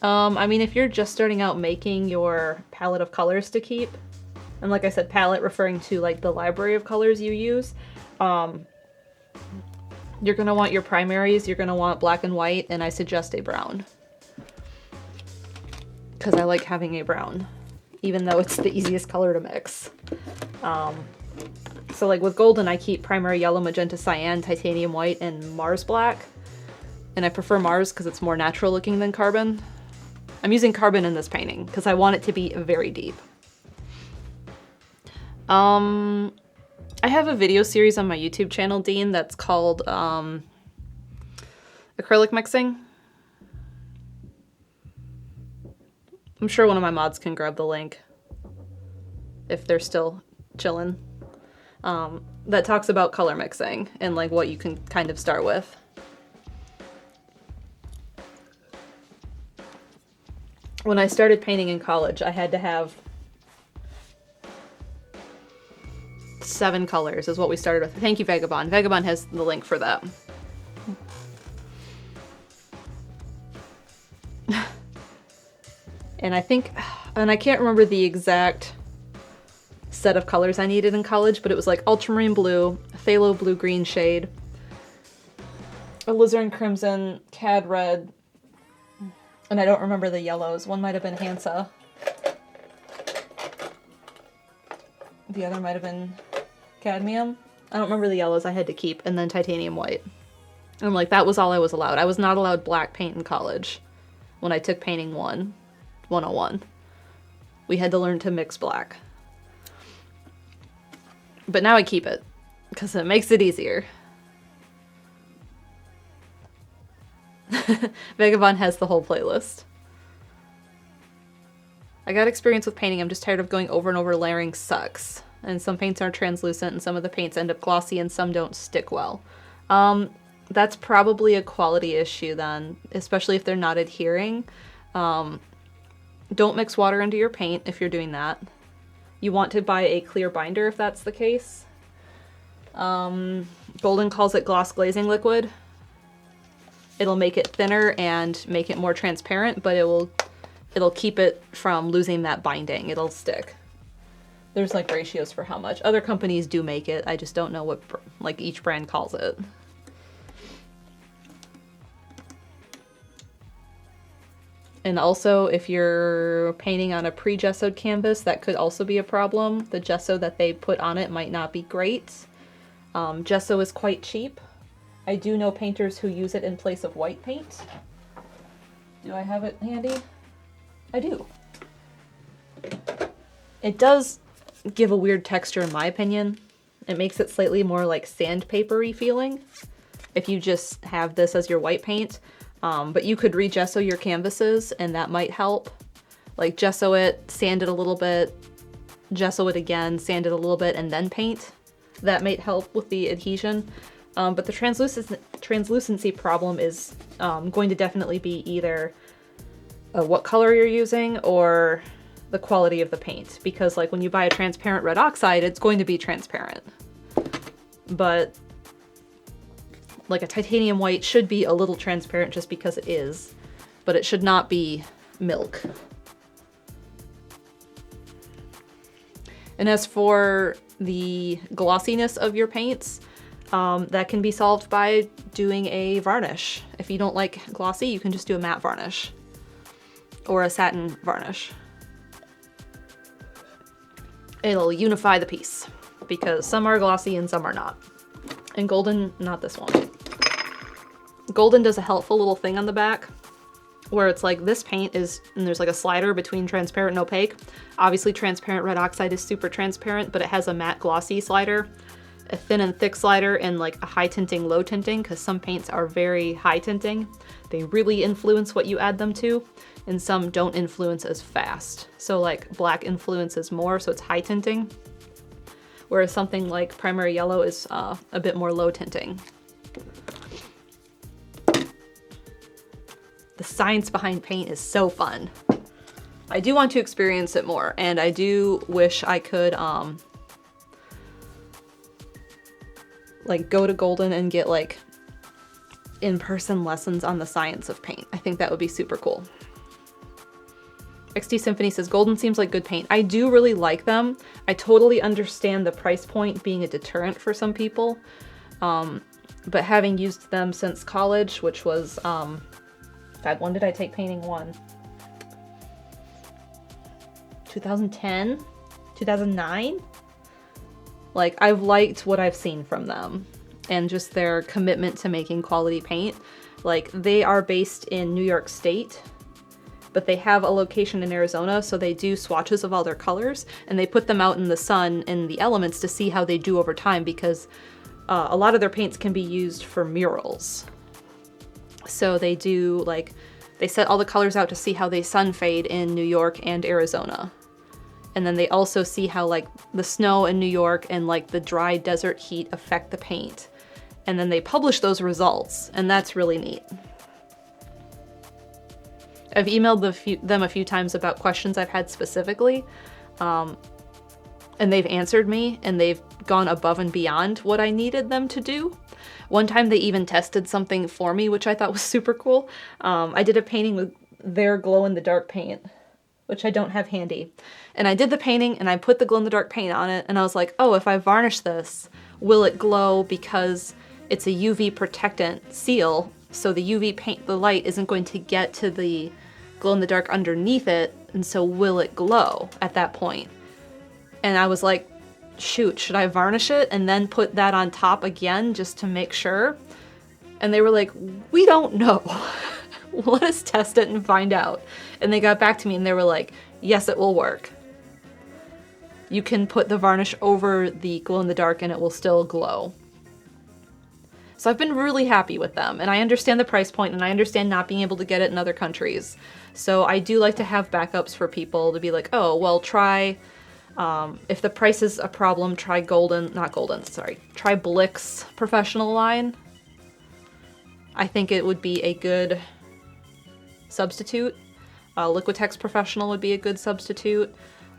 I mean, if you're just starting out making your palette of colors to keep, and like I said, palette referring to like the library of colors you use, you're gonna want your primaries, you're gonna want black and white, and I suggest a brown. Because I like having a brown, even though it's the easiest color to mix. So like with Golden, I keep primary yellow, magenta, cyan, titanium white, and Mars black. And I prefer Mars because it's more natural looking than carbon. I'm using carbon in this painting because I want it to be very deep. I have a video series on my YouTube channel, Dean, that's called acrylic mixing. I'm sure one of my mods can grab the link if they're still chilling. That talks about color mixing and like what you can kind of start with. When I started painting in college, I had to have 7 colors is what we started with. Thank you, Vagabond. Vagabond has the link for that. And I think, and I can't remember the exact set of colors I needed in college, but it was like ultramarine blue, phthalo blue-green shade, alizarin crimson, cad red, and I don't remember the yellows. One might have been Hansa. The other might have been cadmium. I don't remember the yellows I had to keep, and then titanium white. And like that was all I was allowed. I was not allowed black paint in college when I took painting 101. We had to learn to mix black. But now I keep it because it makes it easier. Vagabond has the whole playlist. I got experience with painting. I'm just tired of going over and over. Layering sucks. And some paints are translucent and some of the paints end up glossy and some don't stick well. That's probably a quality issue then, especially if they're not adhering. Don't mix water into your paint if you're doing that. You want to buy a clear binder if that's the case. Golden calls it gloss glazing liquid. It'll make it thinner and make it more transparent, but it'll keep it from losing that binding. It'll stick. There's like ratios for how much. Other companies do make it. I just don't know what like each brand calls it. And also, if you're painting on a pre-gessoed canvas, that could also be a problem. The gesso that they put on it might not be great. Gesso is quite cheap. I do know painters who use it in place of white paint. Do I have it handy? I do. It does give a weird texture in my opinion. It makes it slightly more like sandpapery feeling if you just have this as your white paint. But you could re-gesso your canvases and that might help. Like gesso it, sand it a little bit, gesso it again, sand it a little bit, and then paint. That might help with the adhesion. But the translucency problem is going to definitely be either what color you're using or the quality of the paint. Because like when you buy a transparent red oxide, it's going to be transparent. But like a titanium white should be a little transparent just because it is, but it should not be milk. And as for the glossiness of your paints, that can be solved by doing a varnish. If you don't like glossy, you can just do a matte varnish or a satin varnish. It'll unify the piece because some are glossy and some are not. And golden, not this one. Golden does a helpful little thing on the back where it's like this paint is, and there's like a slider between transparent and opaque. Obviously transparent red oxide is super transparent, but it has a matte glossy slider, a thin and thick slider, and like a high tinting, low tinting, because some paints are very high tinting. They really influence what you add them to, and some don't influence as fast. So like black influences more, so it's high tinting. Whereas something like primary yellow is a bit more low tinting. The science behind paint is so fun. I do want to experience it more, and I do wish I could like go to Golden and get like in-person lessons on the science of paint. I think that would be super cool. XT Symphony says, Golden seems like good paint. I do really like them. I totally understand the price point being a deterrent for some people. But having used them since college, which was, God, when did I take painting one? 2010? 2009? Like, I've liked what I've seen from them and just their commitment to making quality paint. Like, they are based in New York State, but they have a location in Arizona, so they do swatches of all their colors, and they put them out in the sun in the elements to see how they do over time, because a lot of their paints can be used for murals. So they do, like, they set all the colors out to see how they sun fade in New York and Arizona. And then they also see how, like, the snow in New York and, like, the dry desert heat affect the paint. And then they publish those results, and that's really neat. I've emailed them a few times about questions I've had specifically, and they've answered me, and they've gone above and beyond what I needed them to do. One time they even tested something for me, which I thought was super cool. I did a painting with their glow-in-the-dark paint, which I don't have handy. And I did the painting, and I put the glow-in-the-dark paint on it, and I was like, oh, if I varnish this, will it glow because it's a UV protectant seal, so the UV paint, the light isn't going to get to the glow-in-the-dark underneath it, and so will it glow at that point? And I was like, shoot, should I varnish it and then put that on top again just to make sure? And they were like, we don't know. Let us test it and find out. And they got back to me and they were like, yes, it will work. You can put the varnish over the glow-in-the-dark and it will still glow. So I've been really happy with them, and I understand the price point, and I understand not being able to get it in other countries. So I do like to have backups for people to be like, oh, well, try, if the price is a problem, try try Blick's professional line. I think it would be a good substitute. Liquitex Professional would be a good substitute.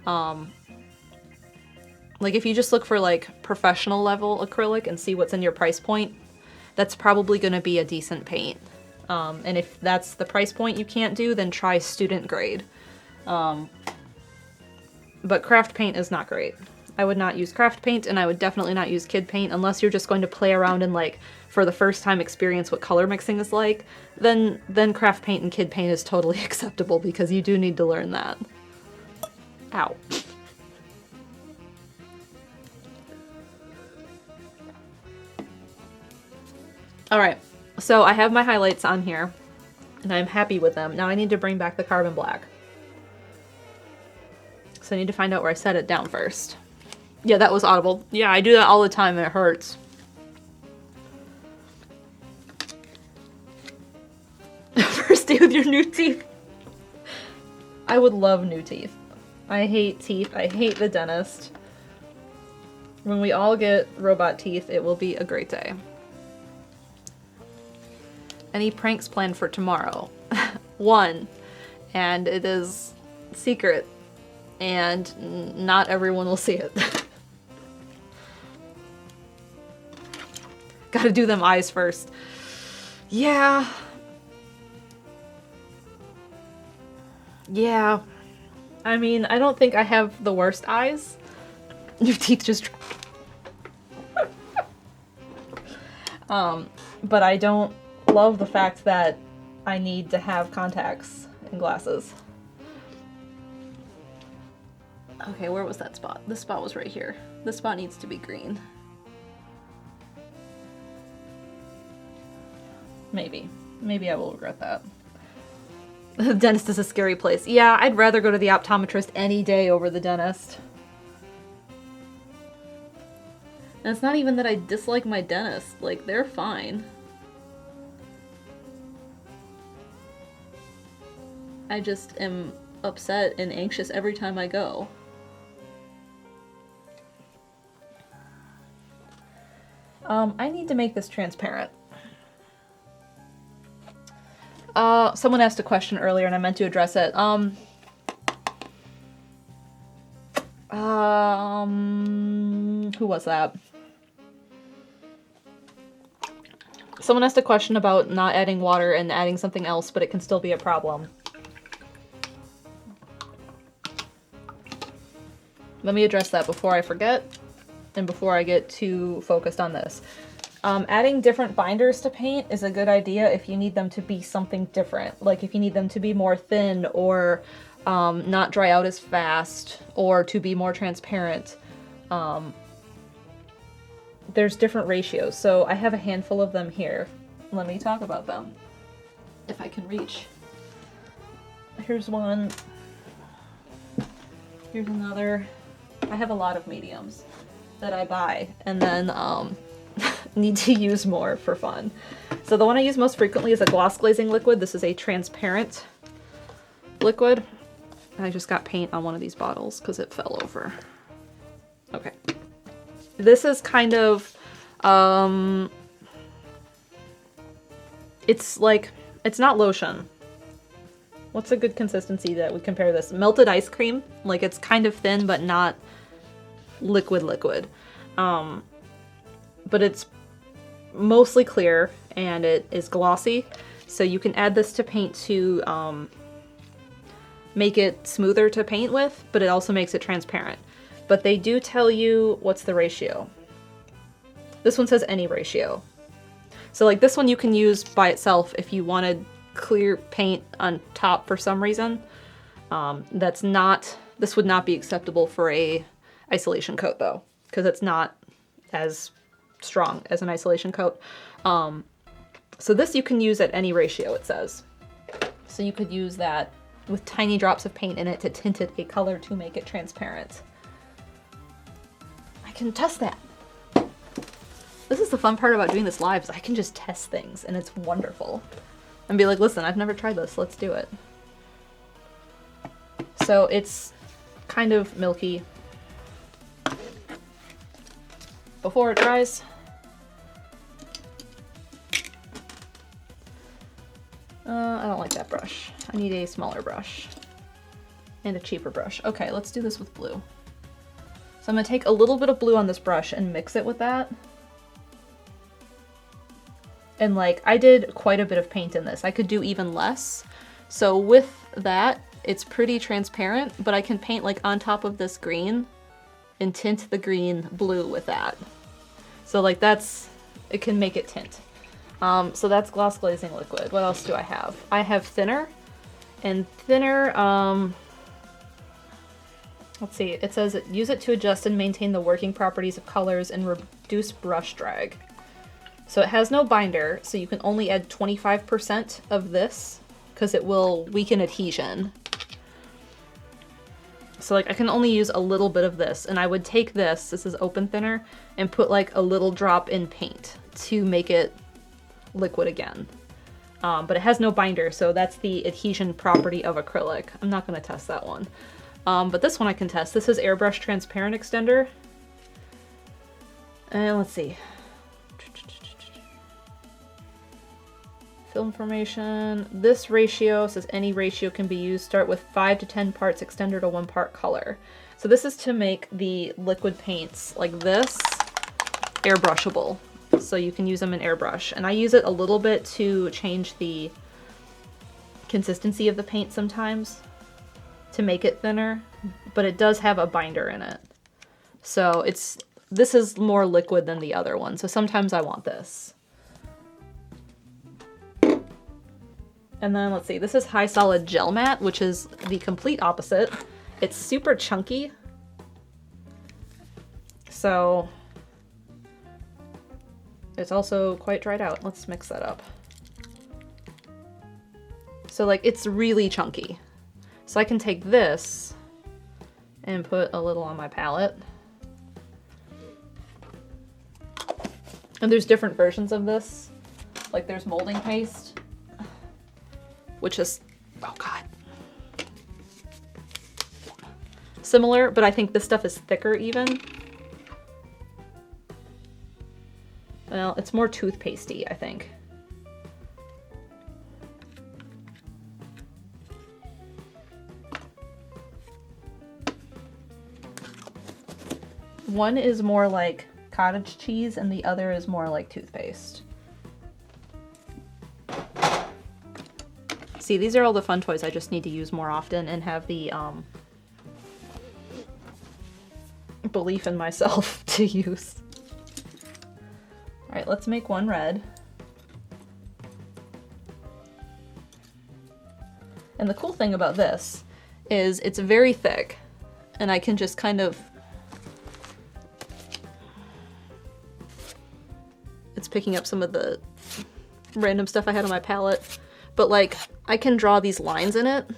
Like if you just look for like professional level acrylic and see what's in your price point, that's probably going to be a decent paint. And if that's the price point you can't do, then try student grade. But craft paint is not great. I would not use craft paint, and I would definitely not use kid paint unless you're just going to play around and like for the first time experience what color mixing is like. Then craft paint and kid paint is totally acceptable because you do need to learn that. Ow. Alright, so I have my highlights on here, and I'm happy with them. Now I need to bring back the carbon black. So I need to find out where I set it down first. Yeah, that was audible. Yeah, I do that all the time and it hurts. First day with your new teeth. I would love new teeth. I hate teeth. I hate the dentist. When we all get robot teeth, it will be a great day. Any pranks planned for tomorrow? One, and it is secret, and not everyone will see it. Gotta do them eyes first. Yeah. Yeah. I mean, I don't think I have the worst eyes. Your teeth just... but I don't love the fact that I need to have contacts and glasses. Okay, where was that spot? This spot was right here. This spot needs to be green. Maybe. Maybe I will regret that. The dentist is a scary place. Yeah, I'd rather go to the optometrist any day over the dentist. And it's not even that I dislike my dentist. Like, they're fine. I just am upset and anxious every time I go. I need to make this transparent. Someone asked a question earlier and I meant to address it. Who was that? Someone asked a question about not adding water and adding something else, but it can still be a problem. Let me address that before I forget and before I get too focused on this. Adding different binders to paint is a good idea if you need them to be something different. Like if you need them to be more thin or not dry out as fast or to be more transparent. There's different ratios. So I have a handful of them here. Let me talk about them if I can reach. Here's one. Here's another. I have a lot of mediums that I buy and then need to use more for fun. So the one I use most frequently is a gloss glazing liquid. This is a transparent liquid. And I just got paint on one of these bottles because it fell over. Okay. This is kind of, it's like, it's not lotion. What's a good consistency that would compare this? Melted ice cream. Like it's kind of thin, but not liquid. But it's mostly clear and it is glossy. So you can add this to paint to make it smoother to paint with, but it also makes it transparent. But they do tell you what's the ratio. This one says any ratio. So like this one you can use by itself if you wanted clear paint on top for some reason. This would not be acceptable for a isolation coat though, because it's not as strong as an isolation coat. So this you can use at any ratio, it says. So you could use that with tiny drops of paint in it to tint it a color to make it transparent. I can test that. This is the fun part about doing this live, is I can just test things and it's wonderful. And be like, listen, I've never tried this, let's do it. So it's kind of milky. Before it dries, I don't like that brush. I need a smaller brush and a cheaper brush. Okay, let's do this with blue. So I'm gonna take a little bit of blue on this brush and mix it with that. And like, I did quite a bit of paint in this. I could do even less. So with that, it's pretty transparent, but I can paint like on top of this green and tint the green blue with that. So like that's, it can make it tint. So that's gloss glazing liquid. What else do I have? I have thinner, and thinner, let's see, it says use it to adjust and maintain the working properties of colors and reduce brush drag. So it has no binder, so you can only add 25% of this because it will weaken adhesion. So like I can only use a little bit of this, and I would take this is open thinner, and put like a little drop in paint to make it liquid again. But it has no binder, so that's the adhesion property of acrylic. I'm not going to test that one. But this one I can test. This is Airbrush Transparent Extender. And let's see. Film formation. This ratio says any ratio can be used. Start with 5 to 10 parts extender to 1 part color. So this is to make the liquid paints like this airbrushable. So you can use them in airbrush. And I use it a little bit to change the consistency of the paint sometimes to make it thinner, but it does have a binder in it. So this is more liquid than the other one. So sometimes I want this. And then let's see, this is High Solid Gel Matte, which is the complete opposite. It's super chunky. So it's also quite dried out. Let's mix that up. So like it's really chunky. So I can take this and put a little on my palette. And there's different versions of this. Like there's molding paste, which is, oh God. Similar, but I think this stuff is thicker even. Well, it's more toothpastey, I think. One is more like cottage cheese and the other is more like toothpaste. See, these are all the fun toys I just need to use more often and have the belief in myself to use. All right, let's make one red. And the cool thing about this is it's very thick, and I can just kind of, it's picking up some of the random stuff I had on my palette, but like I can draw these lines in it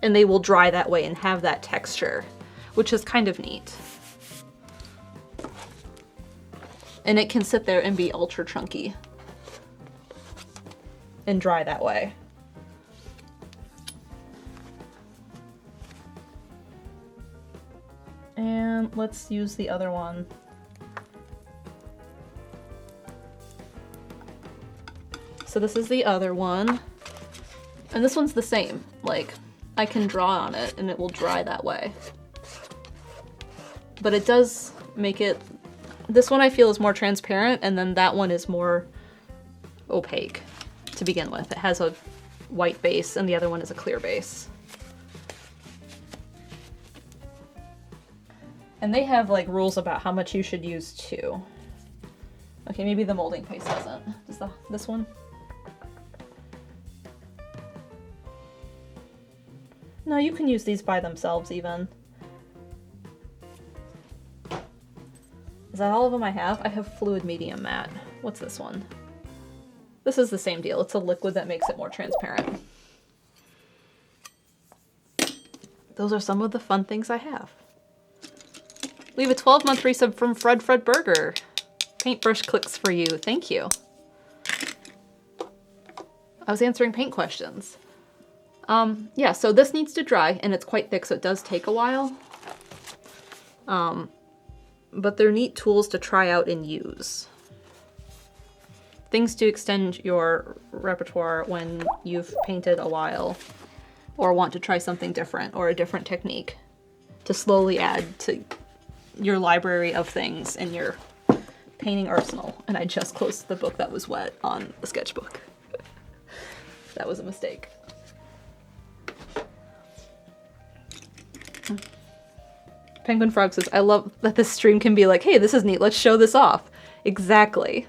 and they will dry that way and have that texture, which is kind of neat. And it can sit there and be ultra chunky and dry that way. And let's use the other one. So this is the other one. And this one's the same. Like, I can draw on it and it will dry that way. But it does make it, this one I feel is more transparent, and then that one is more opaque to begin with. It has a white base and the other one is a clear base. And they have like rules about how much you should use too. Okay, maybe the molding paste doesn't. Does this one? No, you can use these by themselves even. Is that all of them I have? I have Fluid Medium Matte. What's this one? This is the same deal. It's a liquid that makes it more transparent. Those are some of the fun things I have. We have a 12-month resub from Fred Burger. Paintbrush clicks for you. Thank you. I was answering paint questions. Yeah, so this needs to dry, and it's quite thick, so it does take a while. But they're neat tools to try out and use. Things to extend your repertoire when you've painted a while or want to try something different or a different technique to slowly add to your library of things in your painting arsenal. And I just closed the book that was wet on the sketchbook. That was a mistake. Penguin Frog says, I love that this stream can be like, hey, this is neat, let's show this off. Exactly.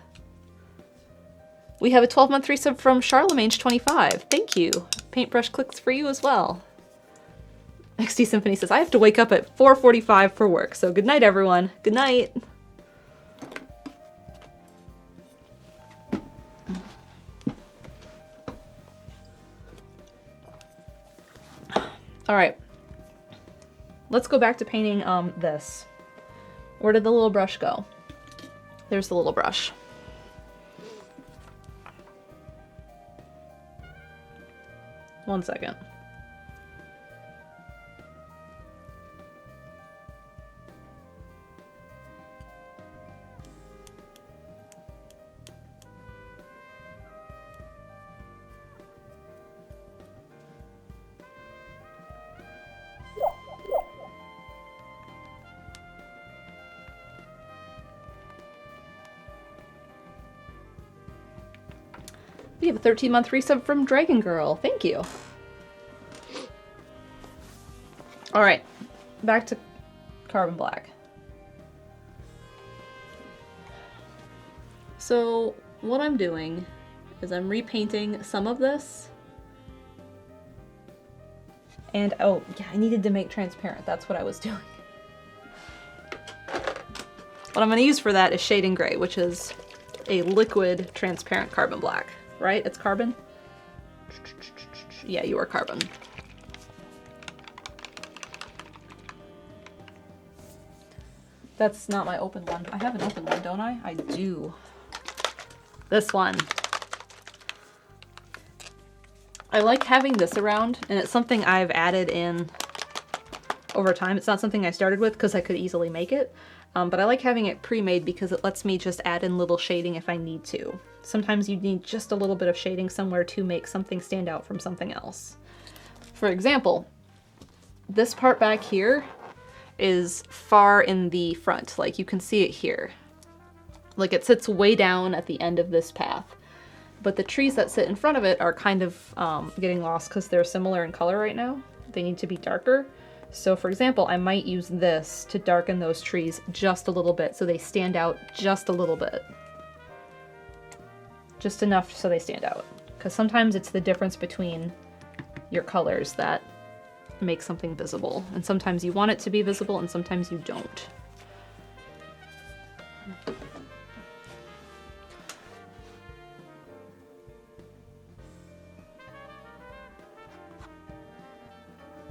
We have a 12-month resub from Charlemagne25. Thank you. Paintbrush clicks for you as well. XD Symphony says, I have to wake up at 4:45 for work, so good night, everyone. Good night. All right. Let's go back to painting this. Where did the little brush go? There's the little brush. One second. We have a 13-month resub from Dragon Girl. Thank you. All right, back to Carbon Black. So what I'm doing is I'm repainting some of this. And oh yeah, I needed to make transparent. That's what I was doing. What I'm going to use for that is Shading Gray, which is a liquid transparent carbon black. Right? It's carbon? Yeah, you are carbon. That's not my open one. I have an open one, don't I? I do. This one. I like having this around, and it's something I've added in over time. It's not something I started with because I could easily make it, but I like having it pre-made because it lets me just add in little shading if I need to. Sometimes you need just a little bit of shading somewhere to make something stand out from something else. For example, this part back here is far in the front. Like you can see it here. Like it sits way down at the end of this path. But the trees that sit in front of it are kind of getting lost because they're similar in color right now. They need to be darker. So for example, I might use this to darken those trees just a little bit so they stand out just a little bit. Just enough so they stand out. Because sometimes it's the difference between your colors that make something visible. And sometimes you want it to be visible and sometimes you don't.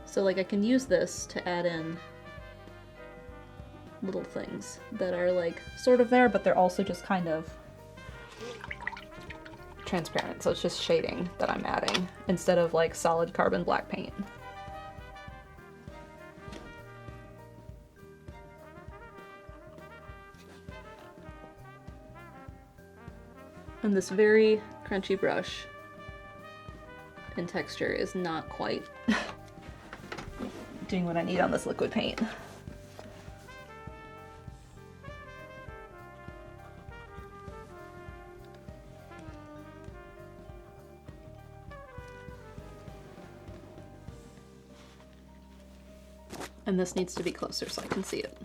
So like I can use this to add in little things that are like sort of there, but they're also just kind of transparent. So it's just shading that I'm adding instead of like solid carbon black paint. And this very crunchy brush in texture is not quite doing what I need on this liquid paint. And this needs to be closer so I can see it.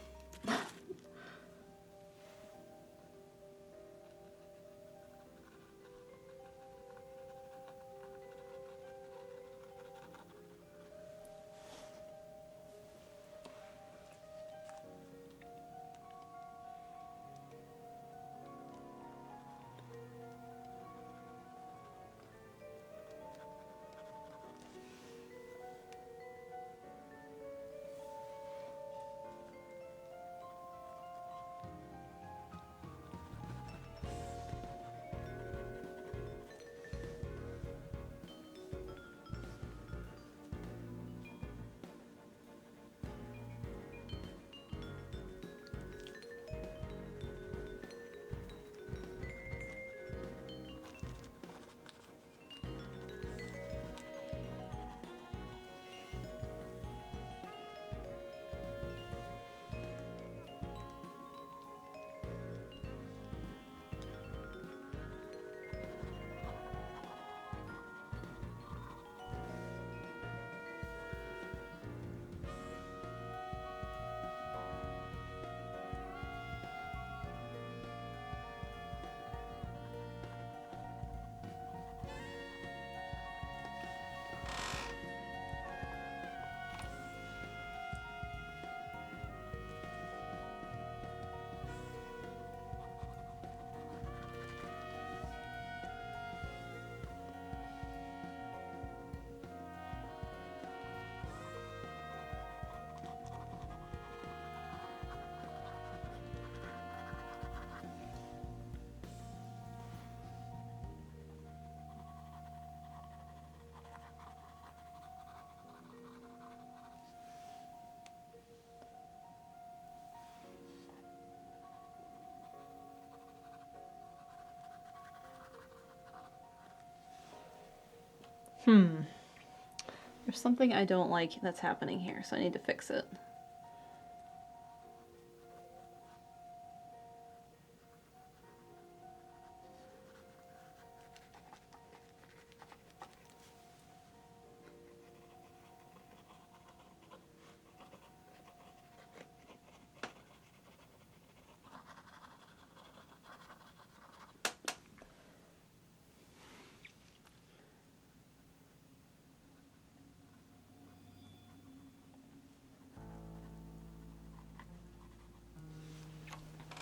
There's something I don't like that's happening here, so I need to fix it.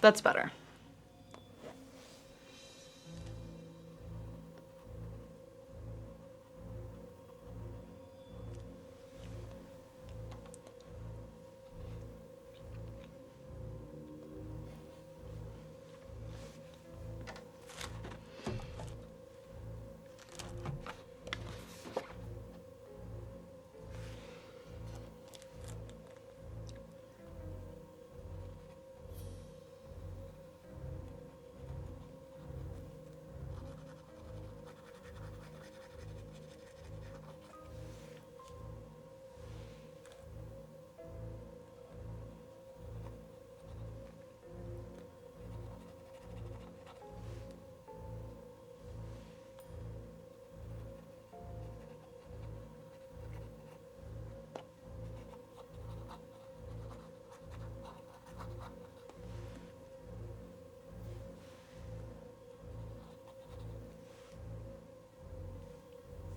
That's better.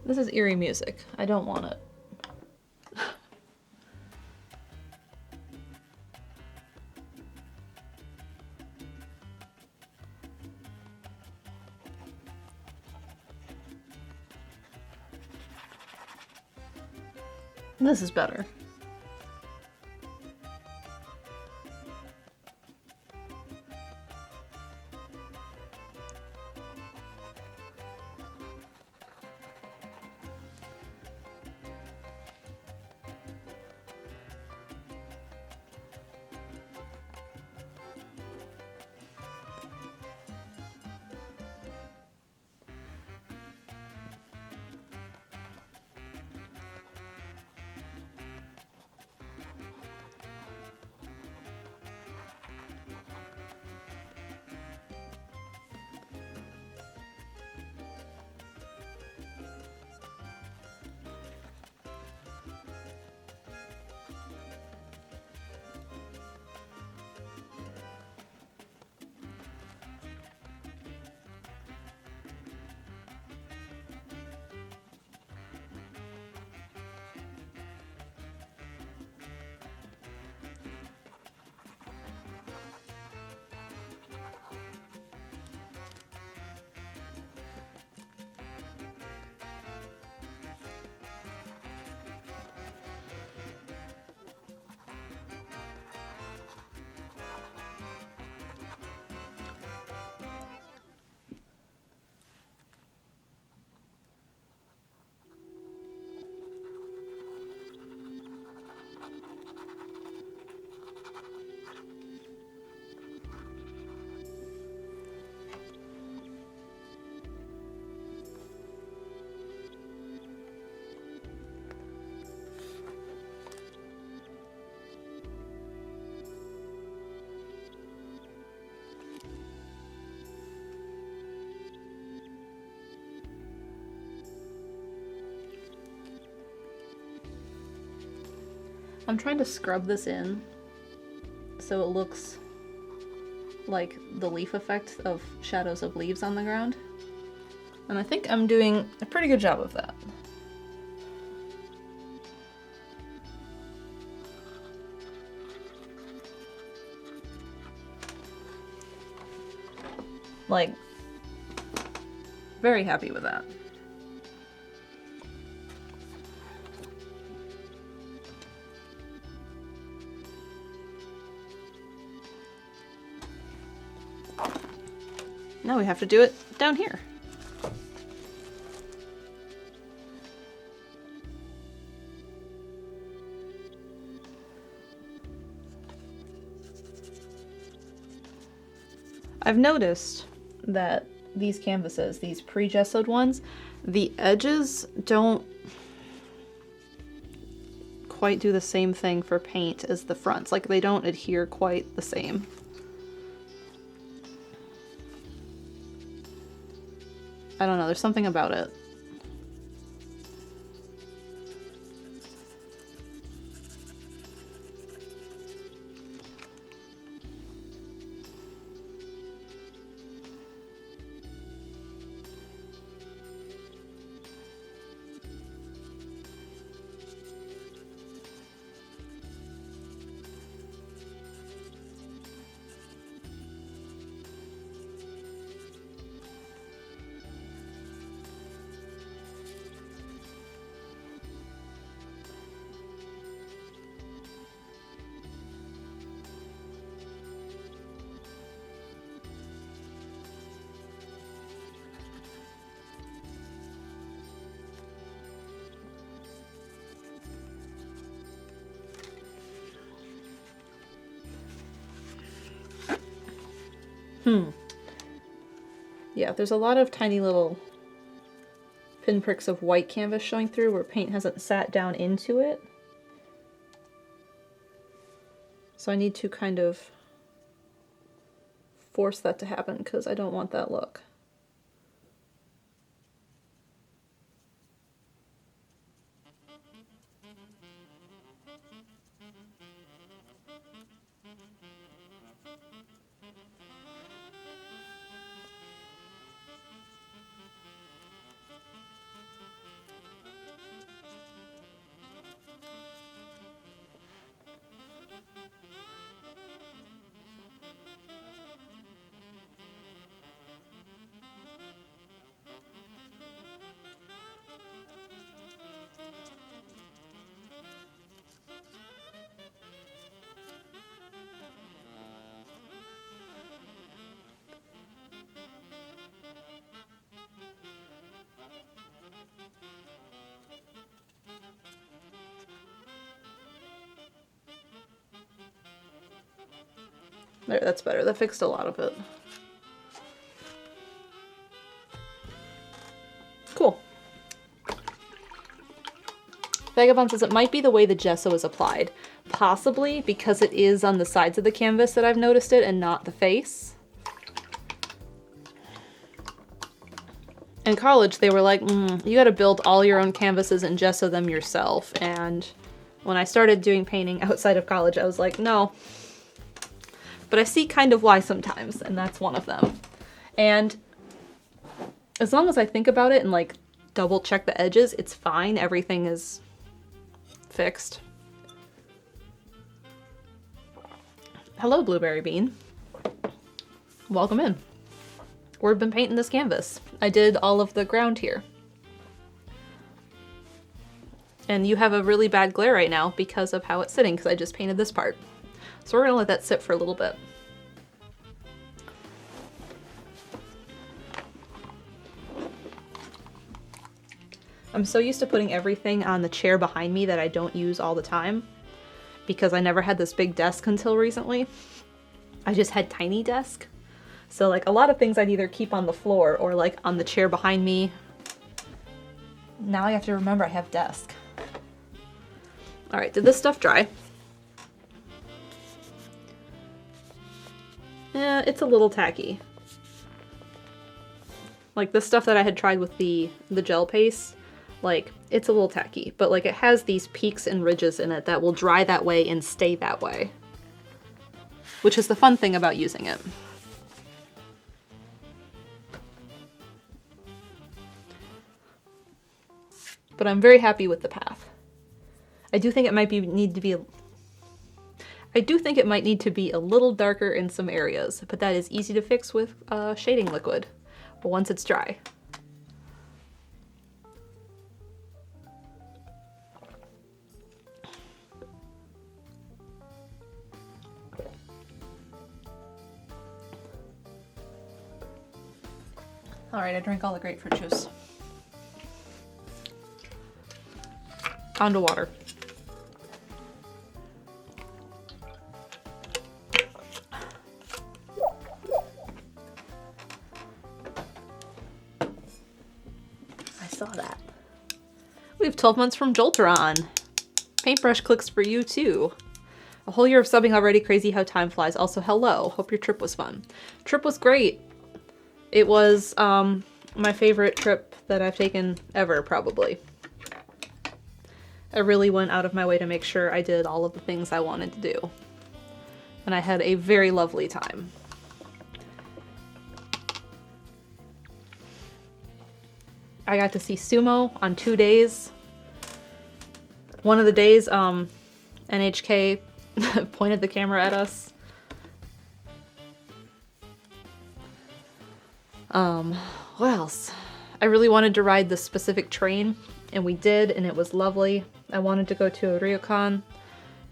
This is eerie music. I don't want it. This is better. I'm trying to scrub this in so it looks like the leaf effect of shadows of leaves on the ground. And I think I'm doing a pretty good job of that. Like, very happy with that. Now we have to do it down here. I've noticed that these canvases, these pre-gessoed ones, the edges don't quite do the same thing for paint as the fronts. Like, they don't adhere quite the same. I don't know, there's something about it. Yeah, there's a lot of tiny little pinpricks of white canvas showing through where paint hasn't sat down into it. So I need to kind of force that to happen because I don't want that look. There, that's better. That fixed a lot of it. Cool. Vagabond says it might be the way the gesso is applied. Possibly because it is on the sides of the canvas that I've noticed it and not the face. In college, they were like, you gotta build all your own canvases and gesso them yourself. And when I started doing painting outside of college, I was like, no. But I see kind of why sometimes, and that's one of them. And as long as I think about it and like double check the edges, it's fine. Everything is fixed. Hello, Blueberry Bean. Welcome in. We've been painting this canvas. I did all of the ground here. And you have a really bad glare right now because of how it's sitting, because I just painted this part. So we're gonna let that sit for a little bit. I'm so used to putting everything on the chair behind me that I don't use all the time because I never had this big desk until recently. I just had tiny desk. So like a lot of things I'd either keep on the floor or like on the chair behind me. Now I have to remember I have desk. All right, did this stuff dry? It's a little tacky. Like the stuff that I had tried with the gel paste, like it's a little tacky, but like it has these peaks and ridges in it that will dry that way and stay that way, which is the fun thing about using it. But I'm very happy with the path. I do think it might need to be a little darker in some areas, but that is easy to fix with shading liquid once it's dry. All right, I drank all the grapefruit juice. On to water. saw that. We have 12 months from Jolteron. Paintbrush clicks for you too. A whole year of subbing already, crazy how time flies. Also, hello. Hope your trip was fun. Trip was great. It was my favorite trip that I've taken ever, probably. I really went out of my way to make sure I did all of the things I wanted to do. And I had a very lovely time. I got to see Sumo on 2 days. One of the days, NHK pointed the camera at us. What else? I really wanted to ride this specific train, and we did, and it was lovely. I wanted to go to a ryokan,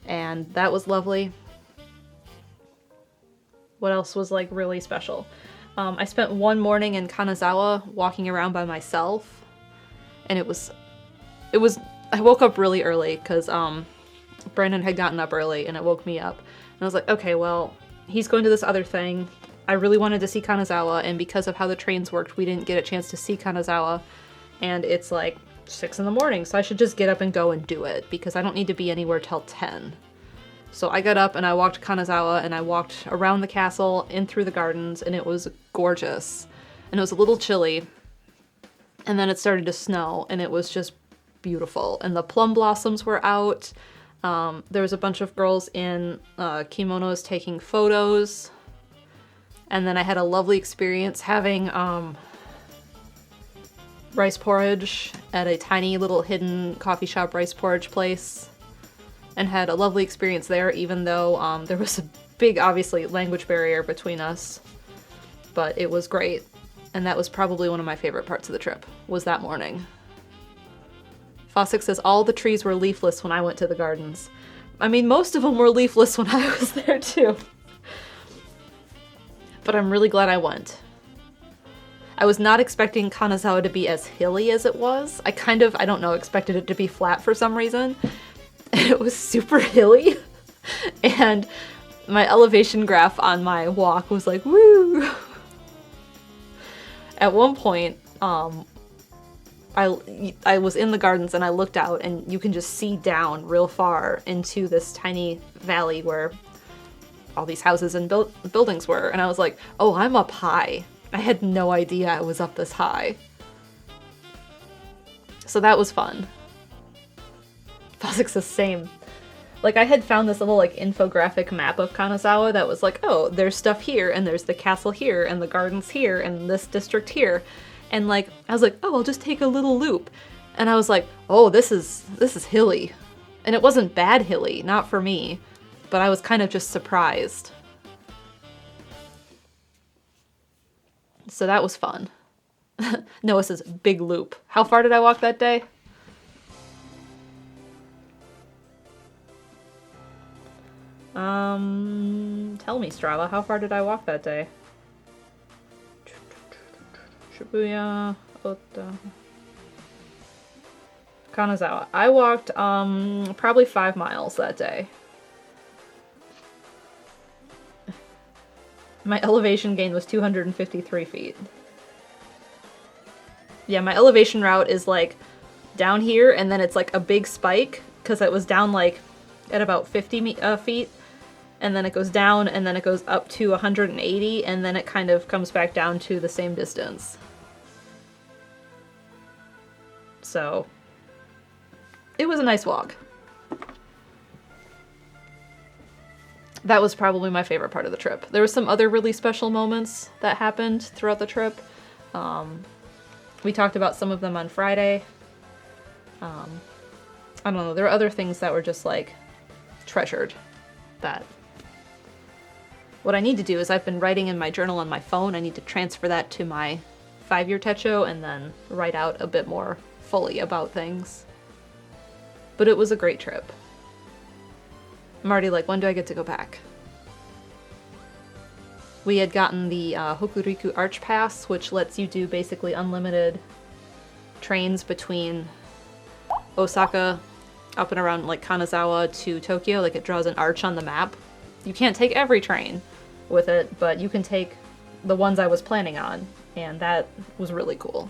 and that was lovely. What else was like really special? I spent one morning in Kanazawa walking around by myself, and it was, I woke up really early because Brandon had gotten up early and it woke me up. And I was like, okay, well, he's going to this other thing. I really wanted to see Kanazawa, and because of how the trains worked, we didn't get a chance to see Kanazawa. And it's like 6 in the morning, so I should just get up and go and do it because I don't need to be anywhere till 10. So I got up and I walked Kanazawa and I walked around the castle, in through the gardens, and it was gorgeous. And it was a little chilly. And then it started to snow, and it was just beautiful. And the plum blossoms were out. There was a bunch of girls in kimonos taking photos. And then I had a lovely experience having rice porridge at a tiny little hidden coffee shop rice porridge place. And had a lovely experience there, even though there was a big, obviously, language barrier between us. But it was great. And that was probably one of my favorite parts of the trip, was that morning. Fossick says, all the trees were leafless when I went to the gardens. I mean, most of them were leafless when I was there, too. But I'm really glad I went. I was not expecting Kanazawa to be as hilly as it was. I don't know, expected it to be flat for some reason. And it was super hilly. And my elevation graph on my walk was like, woo! At one point, I was in the gardens and I looked out and you can just see down real far into this tiny valley where all these houses and buildings were. And I was like, oh, I'm up high. I had no idea I was up this high. So that was fun. Fossick's the same. Like, I had found this little, like, infographic map of Kanazawa that was like, oh, there's stuff here, and there's the castle here, and the gardens here, and this district here. And, like, I was like, oh, I'll just take a little loop. And I was like, oh, this is hilly. And it wasn't bad hilly, not for me. But I was kind of just surprised. So that was fun. Noah says, big loop. How far did I walk that day? Tell me, Strava, how far did I walk that day? Shibuya, Ota, Kanazawa. I walked, probably 5 miles that day. My elevation gain was 253 feet. Yeah, my elevation route is, like, down here, and then it's, like, a big spike, because it was down, like, at about 50 feet. And then it goes down, and then it goes up to 180, and then it kind of comes back down to the same distance. So, it was a nice walk. That was probably my favorite part of the trip. There were some other really special moments that happened throughout the trip. We talked about some of them on Friday. I don't know, there were other things that were just, like, treasured that... What I need to do is I've been writing in my journal on my phone. I need to transfer that to my 5-year techo and then write out a bit more fully about things. But it was a great trip. I'm already like, when do I get to go back? We had gotten the Hokuriku Arch Pass, which lets you do basically unlimited trains between Osaka up and around like Kanazawa to Tokyo. Like, it draws an arch on the map. You can't take every train with it, but you can take the ones I was planning on, and that was really cool.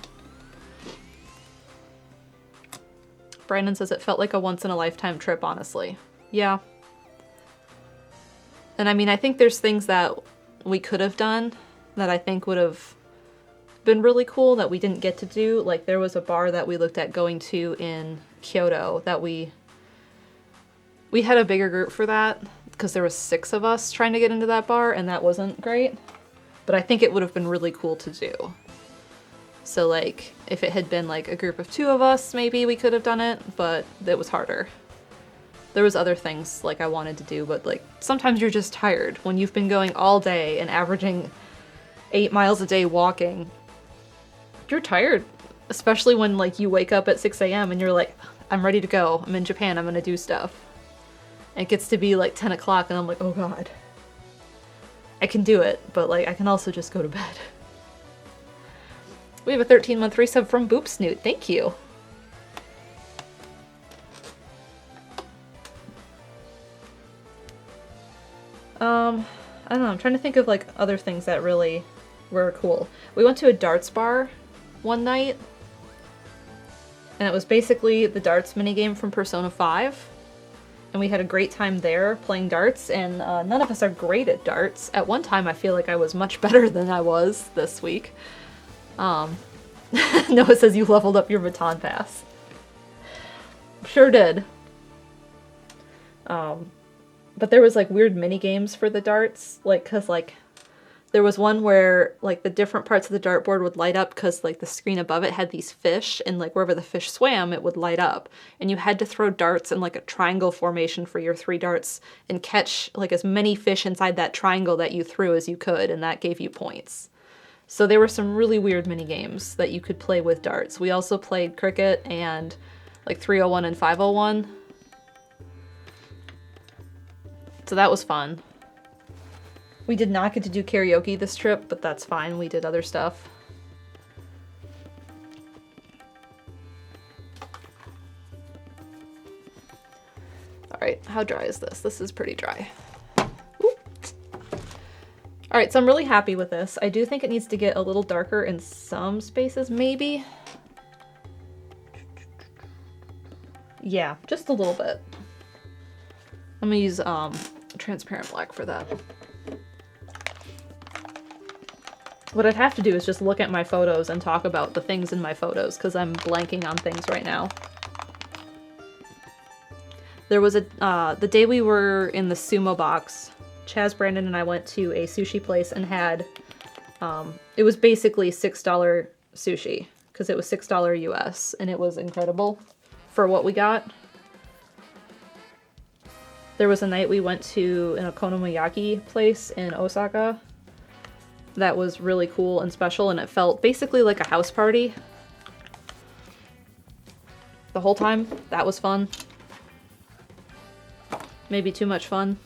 Brandon says it felt like a once-in-a-lifetime trip, honestly. Yeah. And I mean, I think there's things that we could have done that I think would have been really cool that we didn't get to do. Like, there was a bar that we looked at going to in Kyoto that we had a bigger group for that because there was 6 of us trying to get into that bar, and that wasn't great. But I think it would have been really cool to do. So, like, if it had been, like, a group of 2 of us, maybe we could have done it, but it was harder. There was other things, like, I wanted to do, but, like, sometimes you're just tired. When you've been going all day and averaging 8 miles a day walking, you're tired. Especially when, like, you wake up at 6 a.m. and you're like, I'm ready to go. I'm in Japan. I'm gonna do stuff. And it gets to be, like, 10 o'clock, and I'm like, oh god. I can do it, but, like, I can also just go to bed. We have a 13-month resub from Boop Snoot. Thank you. I don't know. I'm trying to think of, like, other things that really were cool. We went to a darts bar one night, and it was basically the darts minigame from Persona 5. And we had a great time there playing darts, and none of us are great at darts. At one time, I feel like I was much better than I was this week. Noah says you leveled up your baton pass. Sure did. But there was, like, weird mini games for the darts, like, cause, like, there was one where, like, the different parts of the dartboard would light up because, like, the screen above it had these fish, and, like, wherever the fish swam, it would light up. And you had to throw darts in, like, a triangle formation for your 3 darts and catch, like, as many fish inside that triangle that you threw as you could, and that gave you points. So there were some really weird mini games that you could play with darts. We also played cricket and, like, 301 and 501. So that was fun. We did not get to do karaoke this trip, but that's fine. We did other stuff. Alright, how dry is this? This is pretty dry. Alright, so I'm really happy with this. I do think it needs to get a little darker in some spaces, maybe. Yeah, just a little bit. I'm gonna use transparent black for that. What I'd have to do is just look at my photos and talk about the things in my photos, because I'm blanking on things right now. There was the day we were in the sumo box, Chaz, Brandon, and I went to a sushi place and had, it was basically $6 sushi, because it was $6 US, and it was incredible for what we got. There was a night we went to an okonomiyaki place in Osaka that was really cool and special, and it felt basically like a house party the whole time. That was fun. Maybe too much fun.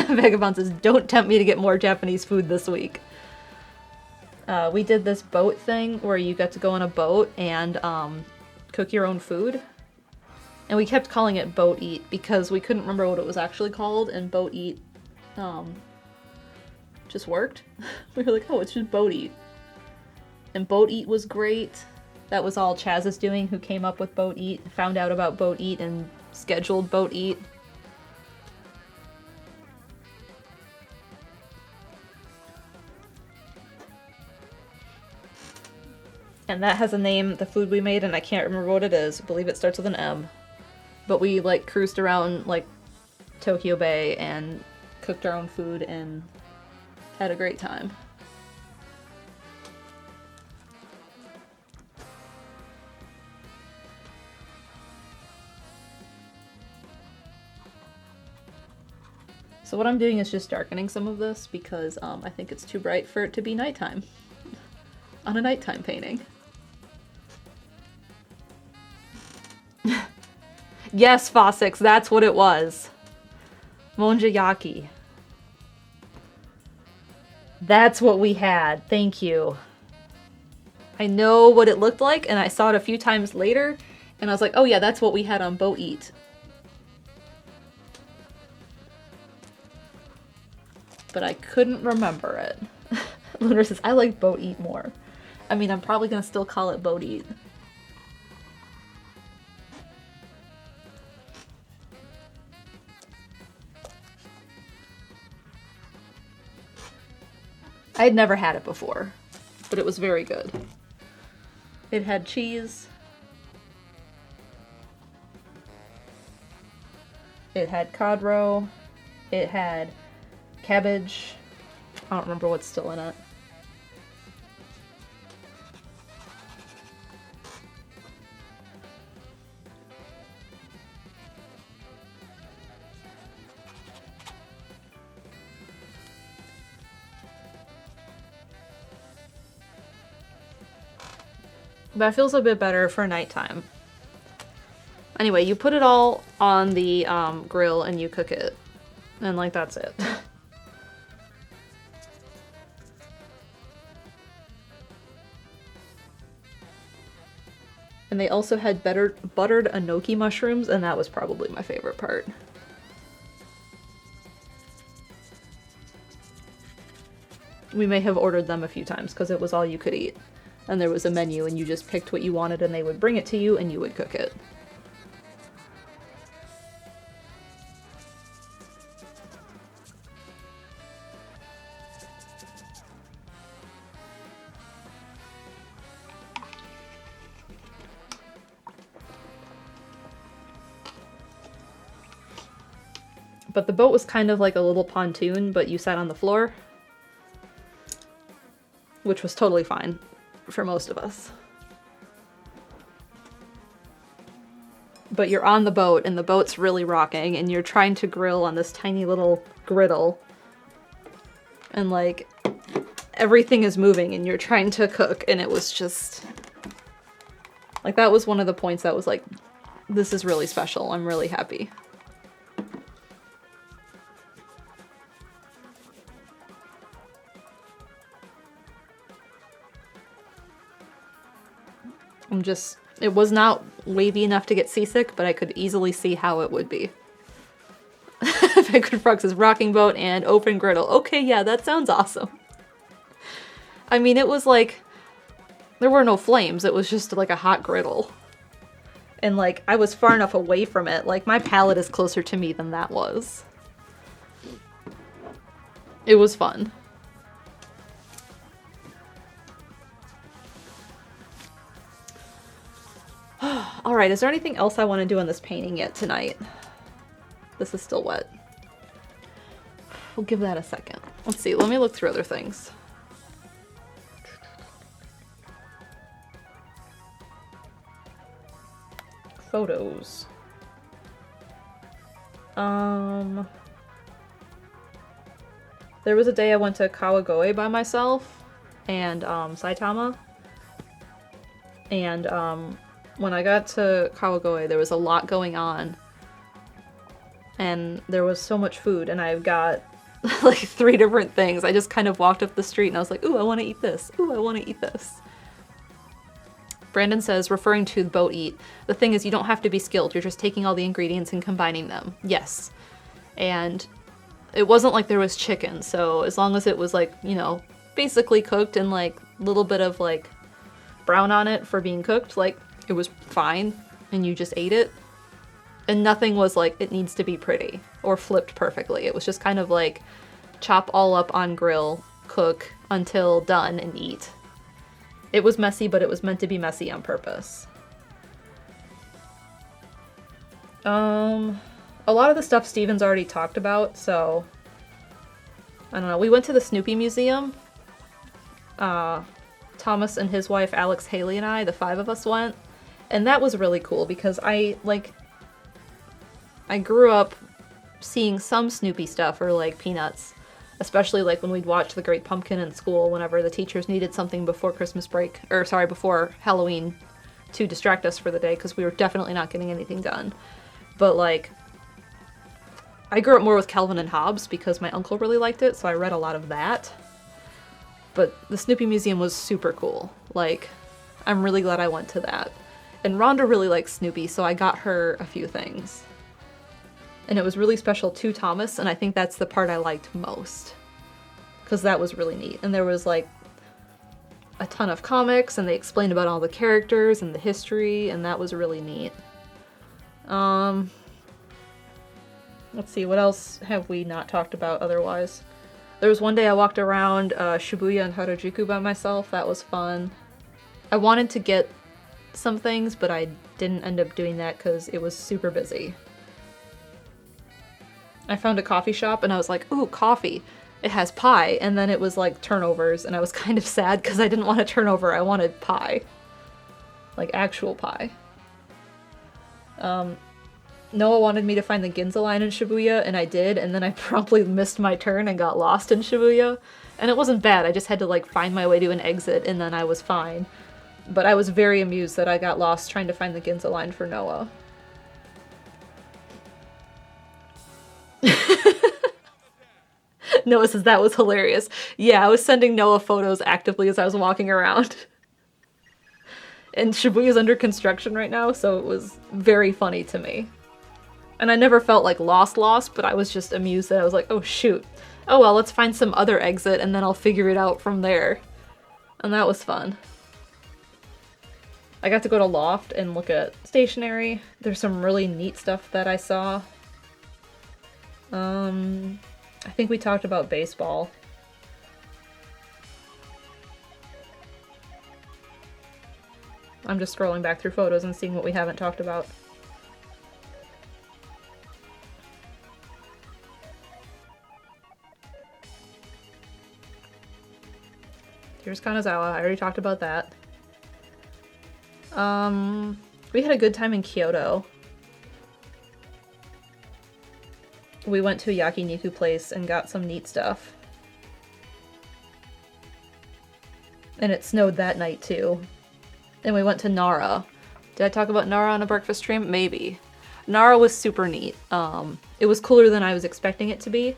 Vagabond says, don't tempt me to get more Japanese food this week. We did this boat thing where you got to go on a boat and cook your own food. And we kept calling it Boat Eat because we couldn't remember what it was actually called, and Boat Eat just worked. We were like, oh, it's just Boat Eat. And Boat Eat was great. That was all Chaz's doing, who came up with Boat Eat, found out about Boat Eat, and scheduled Boat Eat. And that has a name, the food we made, and I can't remember what it is. I believe it starts with an M. But we, like, cruised around, like, Tokyo Bay and cooked our own food and had a great time. So what I'm doing is just darkening some of this because I think it's too bright for it to be nighttime on a nighttime painting. Yes, Fossix, that's what it was. Monjayaki. That's what we had. Thank you. I know what it looked like, and I saw it a few times later, and I was like, oh yeah, that's what we had on Boat Eat. but I couldn't remember it. Lunar says, I like boat eat more. I mean, I'm probably gonna still call it boat eat. I had never had it before, but it was very good. It had cheese. It had cod roe. It had cabbage. I don't remember what's still in it. That feels a bit better for nighttime. Anyway, you put it all on the grill and you cook it. And like, that's it. And they also had buttered enoki mushrooms, and that was probably my favorite part. We may have ordered them a few times because it was all you could eat. And there was a menu and you just picked what you wanted and they would bring it to you and you would cook it. But the boat was kind of like a little pontoon, but you sat on the floor, which was totally fine for most of us. But you're on the boat and the boat's really rocking and you're trying to grill on this tiny little griddle and like everything is moving and you're trying to cook, and it was just like, that was one of the points that was like, this is really special. I'm really happy. It was not wavy enough to get seasick, but I could easily see how it would be. Bigfoot Frog says rocking boat and open griddle. Okay, yeah, that sounds awesome. I mean, it was like, there were no flames, it was just like a hot griddle. And like, I was far enough away from it, like my palate is closer to me than that was. It was fun. Alright, is there anything else I want to do on this painting yet tonight? This is still wet. We'll give that a second. Let's see, let me look through other things. Photos. There was a day I went to Kawagoe by myself and Saitama. And when I got to Kawagoe, there was a lot going on. And there was so much food, and I got like 3 different things. I just kind of walked up the street and I was like, ooh, I want to eat this. Ooh, I want to eat this. Brandon says, referring to the boat eat, the thing is you don't have to be skilled. You're just taking all the ingredients and combining them. Yes. And it wasn't like there was chicken. So as long as it was like, you know, basically cooked and like a little bit of like brown on it for being cooked, like it was fine. And you just ate it. And nothing was like, it needs to be pretty or flipped perfectly. It was just kind of like chop all up on grill, cook until done, and eat. It was messy, but it was meant to be messy on purpose. A lot of the stuff Steven's already talked about, so I don't know. We went to the Snoopy Museum. Thomas and his wife Alex, Haley, and I, the 5 of us went, and that was really cool because I grew up seeing some Snoopy stuff or like Peanuts, especially like when we'd watch The Great Pumpkin in school whenever the teachers needed something before Christmas break, or sorry, before Halloween to distract us for the day because we were definitely not getting anything done. But like, I grew up more with Calvin and Hobbes because my uncle really liked it, so I read a lot of that. But the Snoopy Museum was super cool. Like, I'm really glad I went to that. And Rhonda really likes Snoopy, so I got her a few things. And it was really special to Thomas, and I think that's the part I liked most. because that was really neat. And there was like a ton of comics, and they explained about all the characters and the history, and that was really neat. Let's see, what else have we not talked about otherwise? There was one day I walked around Shibuya and Harajuku by myself. That was fun. I wanted to get some things, but I didn't end up doing that because it was super busy. I found a coffee shop and I was like, ooh, coffee. It has pie, and then it was like turnovers, and I was kind of sad because I didn't want a turnover, I wanted pie. Like actual pie. Noah wanted me to find the Ginza line in Shibuya, and I did, and then I promptly missed my turn and got lost in Shibuya. And it wasn't bad, I just had to like find my way to an exit, and then I was fine. But I was very amused that I got lost trying to find the Ginza line for Noah. Noah says that was hilarious. Yeah, I was sending Noah photos actively as I was walking around. And Shibuya's under construction right now, so it was very funny to me. And I never felt like lost, but I was just amused that I was like, oh shoot. Oh well, let's find some other exit and then I'll figure it out from there. And that was fun. I got to go to Loft and look at stationery. There's some really neat stuff that I saw. I think we talked about baseball. I'm just scrolling back through photos and seeing what we haven't talked about. Here's Kanazawa. I already talked about that. We had a good time in Kyoto. We went to a yakiniku place and got some neat stuff. And it snowed that night too. And we went to Nara. Did I talk about Nara on a breakfast stream? Maybe. Nara was super neat. It was cooler than I was expecting it to be.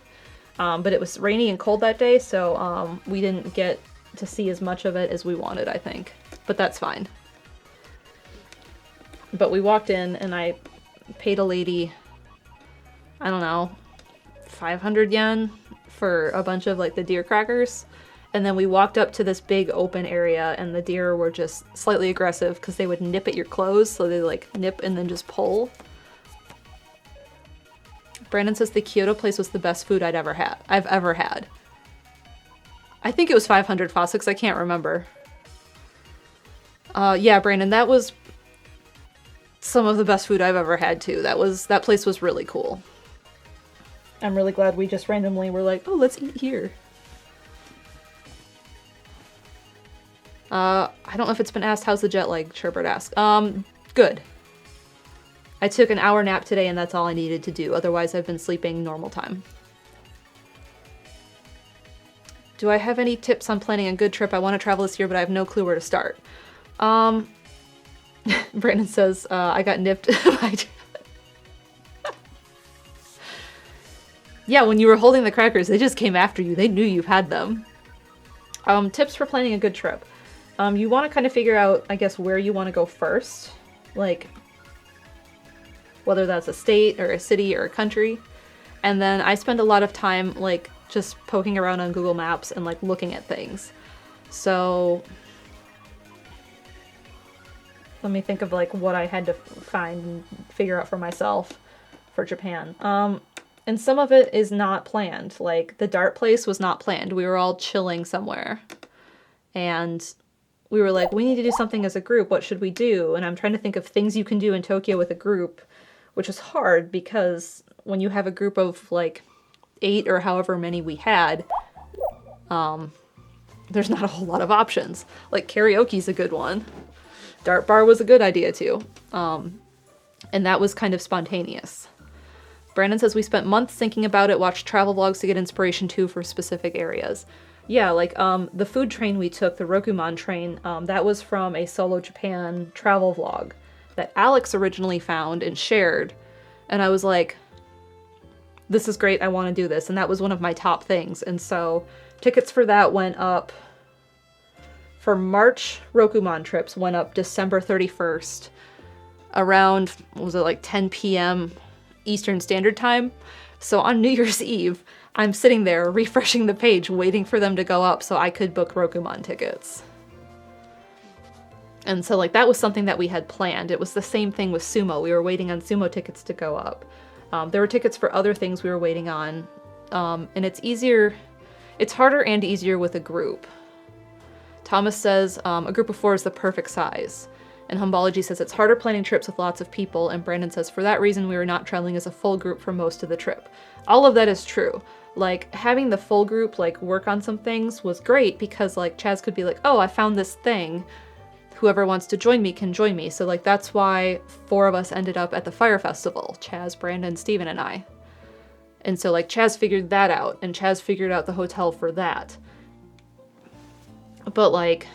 But it was rainy and cold that day, so we didn't get to see as much of it as we wanted, I think. But that's fine. But we walked in and I paid a lady, I don't know, 500 yen for a bunch of like the deer crackers. And then we walked up to this big open area and the deer were just slightly aggressive because they would nip at your clothes. So they like nip and then just pull. Brandon says the Kyoto place was the best food I've ever had. I think it was 500 Fossix, I can't remember. Yeah, Brandon, that was some of the best food I've ever had too. That place was really cool. I'm really glad we just randomly were like, oh, let's eat here. I don't know if it's been asked, how's the jet lag? Sherbert asked. Good. I took an hour nap today and that's all I needed to do. Otherwise I've been sleeping normal time. Do I have any tips on planning a good trip? I want to travel this year, but I have no clue where to start. Brandon says, I got nipped by... Yeah, when you were holding the crackers, they just came after you. They knew you had them. Tips for planning a good trip. You want to kind of figure out, I guess, where you want to go first. Like, whether that's a state or a city or a country. And then I spend a lot of time, like, just poking around on Google Maps and, like, looking at things. So... let me think of, like, what I had to find and figure out for myself for Japan. And some of it is not planned. Like, the dart place was not planned. We were all chilling somewhere. And we were like, we need to do something as a group. What should we do? And I'm trying to think of things you can do in Tokyo with a group, which is hard because when you have a group of, like, 8 or however many we had, there's not a whole lot of options. Like, karaoke's a good one. Dart bar was a good idea too. And that was kind of spontaneous. Brandon says we spent months thinking about it, watched travel vlogs to get inspiration too for specific areas. Yeah, like the food train we took, the Rokumon train, that was from a Solo Japan travel vlog that Alex originally found and shared. And I was like, this is great, I want to do this. And that was one of my top things. And so tickets for that went up. For March Rokumon trips went up December 31st around, what was it, like 10 p.m. Eastern Standard Time. So on New Year's Eve, I'm sitting there refreshing the page, waiting for them to go up so I could book Rokumon tickets. And so like that was something that we had planned. It was the same thing with sumo. We were waiting on sumo tickets to go up. There were tickets for other things we were waiting on. And it's harder and easier with a group. Thomas says a group of 4 is the perfect size. And Humbology says it's harder planning trips with lots of people. And Brandon says for that reason we were not traveling as a full group for most of the trip. All of that is true. Like having the full group like work on some things was great because like Chaz could be like, oh, I found this thing. Whoever wants to join me can join me. So like that's why 4 of us ended up at the Fire Festival. Chaz, Brandon, Steven, and I. And so like Chaz figured that out and Chaz figured out the hotel for that. But like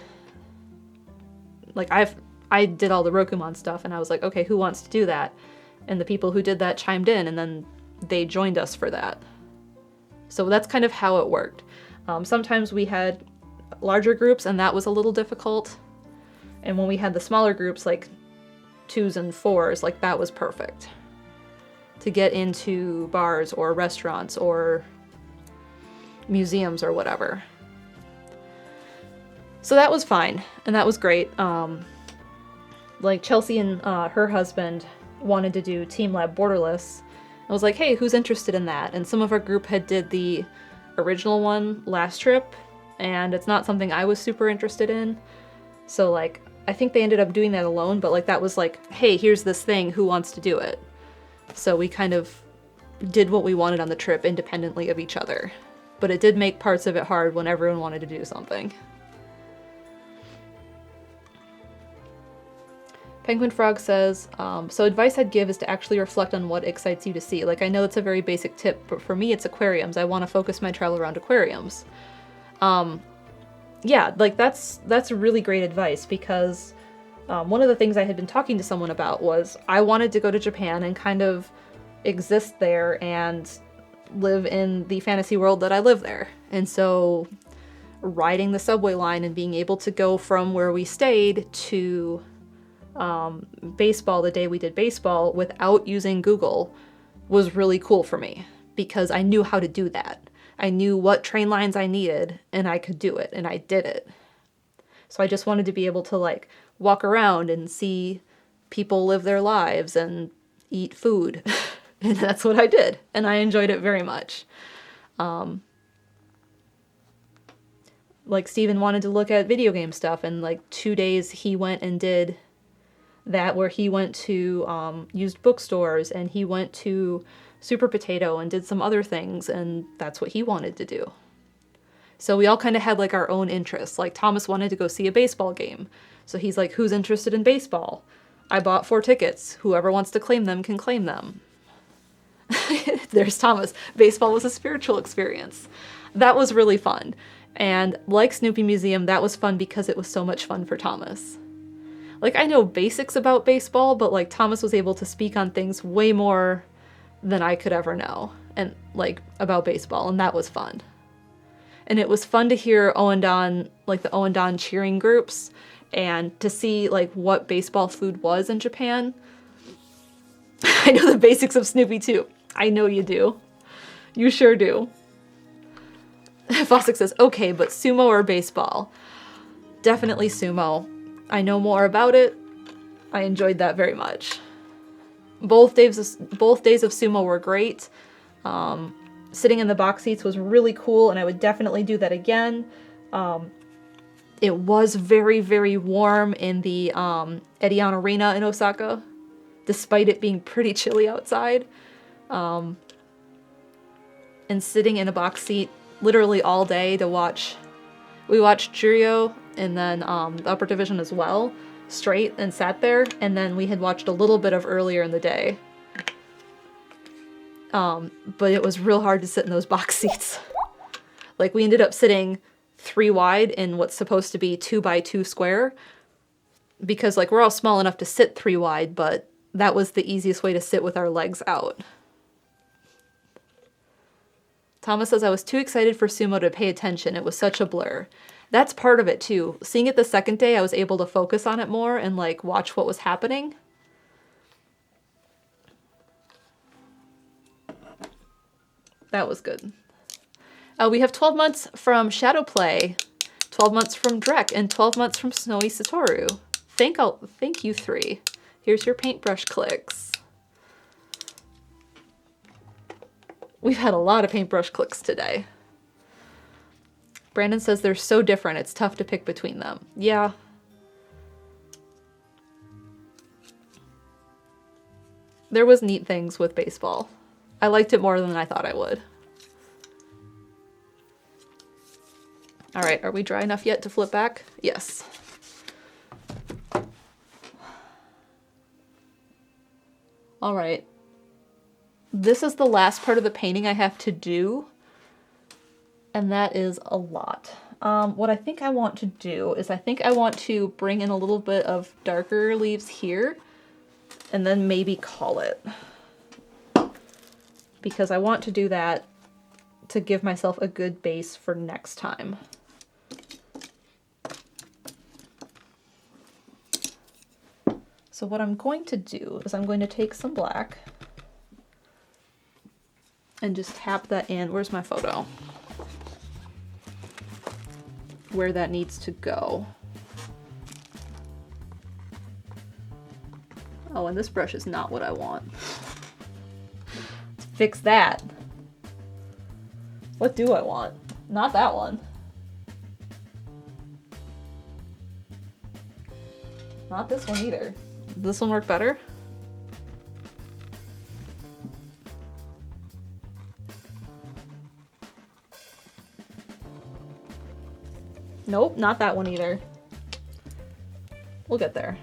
I did all the Rokumon stuff and I was like, okay, who wants to do that? And the people who did that chimed in and then they joined us for that. So that's kind of how it worked. Sometimes we had larger groups and that was a little difficult. And when we had the smaller groups, like 2s and 4s, like that was perfect. To get into bars or restaurants or museums or whatever. So that was fine, and that was great. Like Chelsea and her husband wanted to do Team Lab Borderless. I was like, hey, who's interested in that? And some of our group had did the original one last trip, and it's not something I was super interested in. So like, I think they ended up doing that alone, but like that was like, hey, here's this thing, who wants to do it? So we kind of did what we wanted on the trip independently of each other. But it did make parts of it hard when everyone wanted to do something. Penguin Frog says, so advice I'd give is to actually reflect on what excites you to see. Like, I know that's a very basic tip, but for me it's aquariums. I want to focus my travel around aquariums. Yeah, like that's really great advice because one of the things I had been talking to someone about was I wanted to go to Japan and kind of exist there and live in the fantasy world that I live there. And so riding the subway line and being able to go from where we stayed to baseball the day we did baseball without using Google was really cool for me because I knew how to do that. I knew what train lines I needed and I could do it and I did it. So I just wanted to be able to like walk around and see people live their lives and eat food. And that's what I did. And I enjoyed it very much. Like Steven wanted to look at video game stuff and like 2 days he went and did that where he went to used bookstores and he went to Super Potato and did some other things and that's what he wanted to do. So we all kind of had like our own interests. Like Thomas wanted to go see a baseball game. So he's like, who's interested in baseball? I bought 4 tickets. Whoever wants to claim them can claim them. There's Thomas. Baseball was a spiritual experience. That was really fun. And like Snoopy Museum, that was fun because it was so much fun for Thomas. Like, I know basics about baseball, but like Thomas was able to speak on things way more than I could ever know and like about baseball, and that was fun. And it was fun to hear Owen Don, like the Owen Don cheering groups, and to see like what baseball food was in Japan. I know the basics of Snoopy too. I know you do. You sure do. Fossick says, okay, but sumo or baseball? Definitely sumo. I know more about it. I enjoyed that very much. Both days of sumo were great. Sitting in the box seats was really cool, and I would definitely do that again. It was very, very warm in the Edion Arena in Osaka, despite it being pretty chilly outside. And sitting in a box seat literally all day to watch. We watched Juryo and then the upper division as well, straight, and sat there, and then we had watched a little bit of earlier in the day. But it was real hard to sit in those box seats. Like, we ended up sitting 3 wide in what's supposed to be 2 by 2 square, because like we're all small enough to sit 3 wide, but that was the easiest way to sit with our legs out. Thomas says, I was too excited for sumo to pay attention. It was such a blur. That's part of it too. Seeing it the second day, I was able to focus on it more and like watch what was happening. That was good. We have 12 months from Shadowplay, 12 months from Drek, and 12 months from Snowy Satoru. Thank you 3. Here's your paintbrush clicks. We've had a lot of paintbrush clicks today. Brandon says they're so different, it's tough to pick between them. Yeah. There was neat things with baseball. I liked it more than I thought I would. All right, are we dry enough yet to flip back? Yes. All right. This is the last part of the painting I have to do, and that is a lot. What I think I want to do is I think I want to bring in a little bit of darker leaves here, and then maybe call it. Because I want to do that to give myself a good base for next time. So what I'm going to do is I'm going to take some black and just tap that in. Where's my photo? Where that needs to go. Oh, and this brush is not what I want. Let's fix that. What do I want? Not that one. Not this one either. Does this one work better? Nope, not that one either. We'll get there.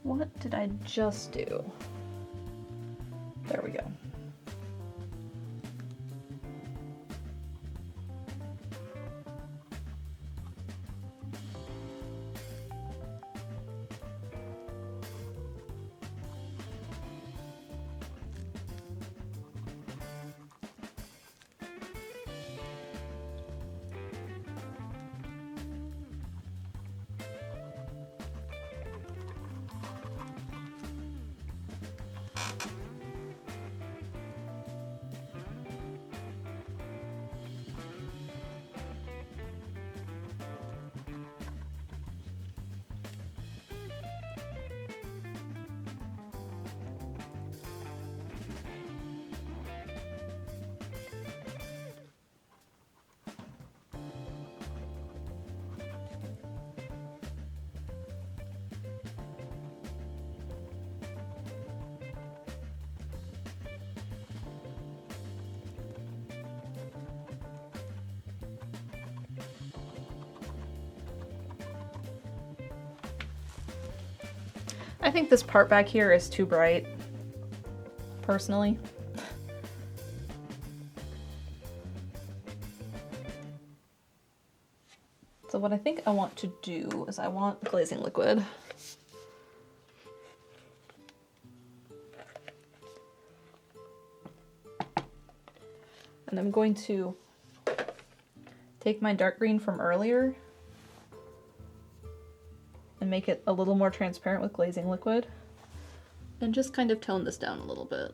What did I just do? There we go. I think this part back here is too bright, personally. So what I think I want to do is I want glazing liquid. And I'm going to take my dark green from earlier and make it a little more transparent with glazing liquid, and just kind of tone this down a little bit.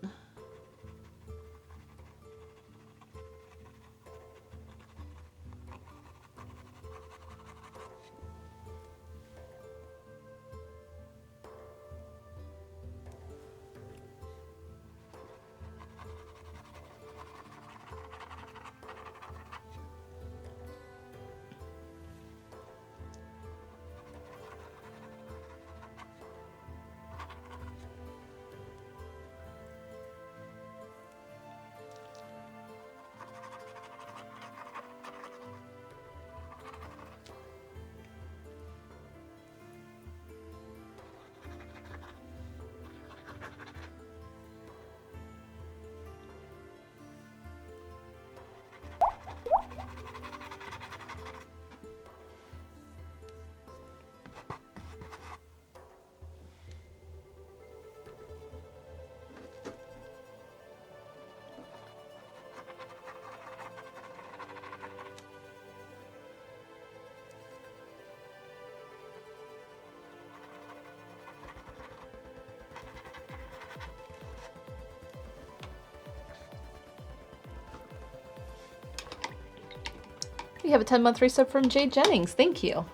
We have a 10-month resub from Jade Jennings. Thank you.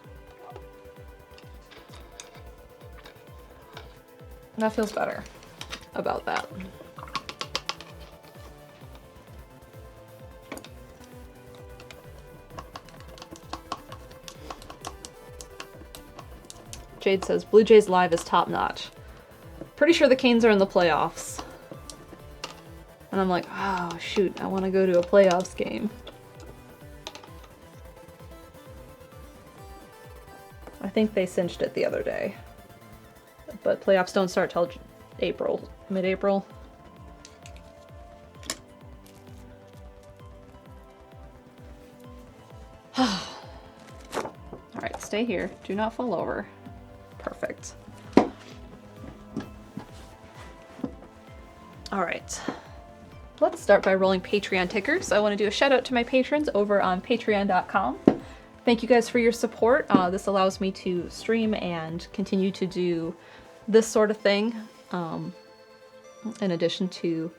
That feels better about that. Jade says, Blue Jays Live is top notch. Pretty sure the Canes are in the playoffs. And I'm like, oh shoot, I want to go to a playoffs game. I think they cinched it the other day. But playoffs don't start till April, mid-April. Alright, stay here. Do not fall over. Perfect. Alright. Let's start by rolling Patreon tickers. I want to do a shout out to my patrons over on patreon.com. Thank you guys for your support. This allows me to stream and continue to do this sort of thing, in addition to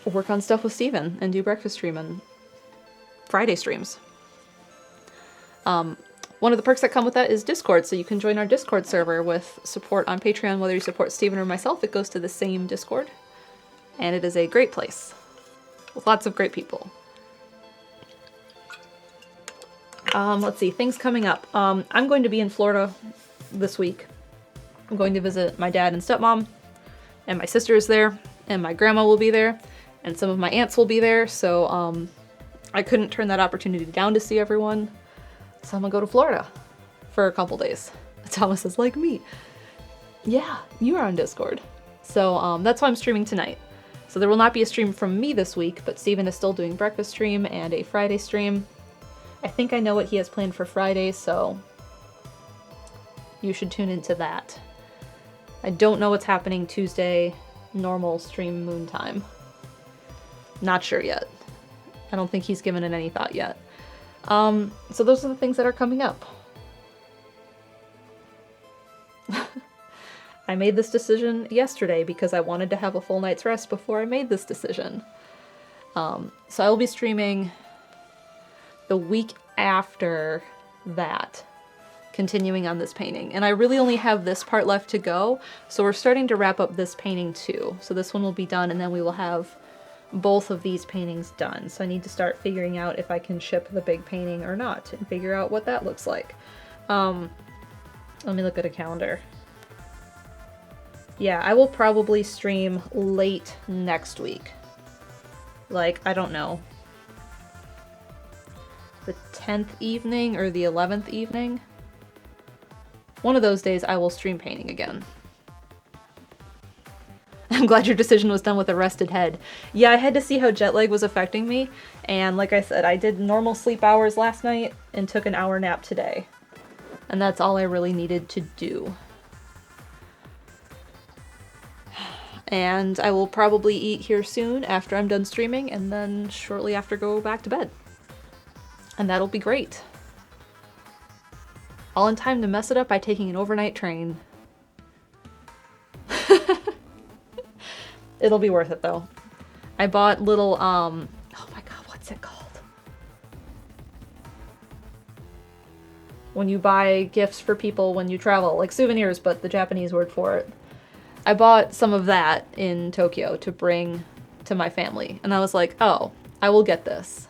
work on stuff with Steven and do breakfast stream and Friday streams. One of the perks that come with that is Discord, so you can join our Discord server with support on Patreon. Whether you support Steven or myself, it goes to the same Discord, and it is a great place with lots of great people. Let's see, things coming up. I'm going to be in Florida this week. I'm going to visit my dad and stepmom, and my sister is there, and my grandma will be there, and some of my aunts will be there, so I couldn't turn that opportunity down to see everyone, so I'm gonna go to Florida for a couple days. Thomas is like me. Yeah, you are on Discord. So that's why I'm streaming tonight. So there will not be a stream from me this week, but Steven is still doing breakfast stream and a Friday stream. I think I know what he has planned for Friday, so you should tune into that. I don't know what's happening Tuesday, normal stream moon time. Not sure yet. I don't think he's given it any thought yet. So those are the things that are coming up. I made this decision yesterday because I wanted to have a full night's rest before I made this decision. So I will be streaming the week after that, continuing on this painting. And I really only have this part left to go, so we're starting to wrap up this painting too. So this one will be done, and then we will have both of these paintings done. So I need to start figuring out if I can ship the big painting or not, and figure out what that looks like. Let me look at a calendar. Yeah, I will probably stream late next week. Like, I don't know, the 10th evening or the 11th evening. One of those days I will stream painting again. I'm glad your decision was done with a rested head. Yeah, I had to see how jet lag was affecting me, and like I said, I did normal sleep hours last night and took an hour nap today. And that's all I really needed to do. And I will probably eat here soon after I'm done streaming, and then shortly after go back to bed. And that'll be great. All in time to mess it up by taking an overnight train. It'll be worth it though. I bought little, oh my god, what's it called? When you buy gifts for people when you travel, like souvenirs, but the Japanese word for it. I bought some of that in Tokyo to bring to my family. And I was like, oh, I will get this.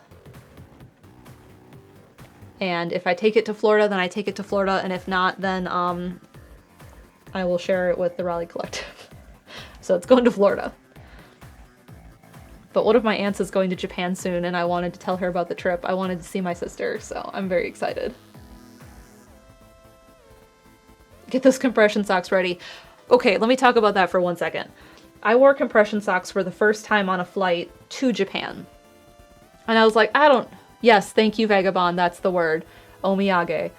And if I take it to Florida, then I take it to Florida, and if not, then I will share it with the Raleigh Collective. So it's going to Florida. But one of my aunts is going to Japan soon, and I wanted to tell her about the trip. I wanted to see my sister, so I'm very excited. Get those compression socks ready. Okay, let me talk about that for 1 second. I wore compression socks for the first time on a flight to Japan. And I was like, yes, thank you, Vagabond, that's the word. Omiyage.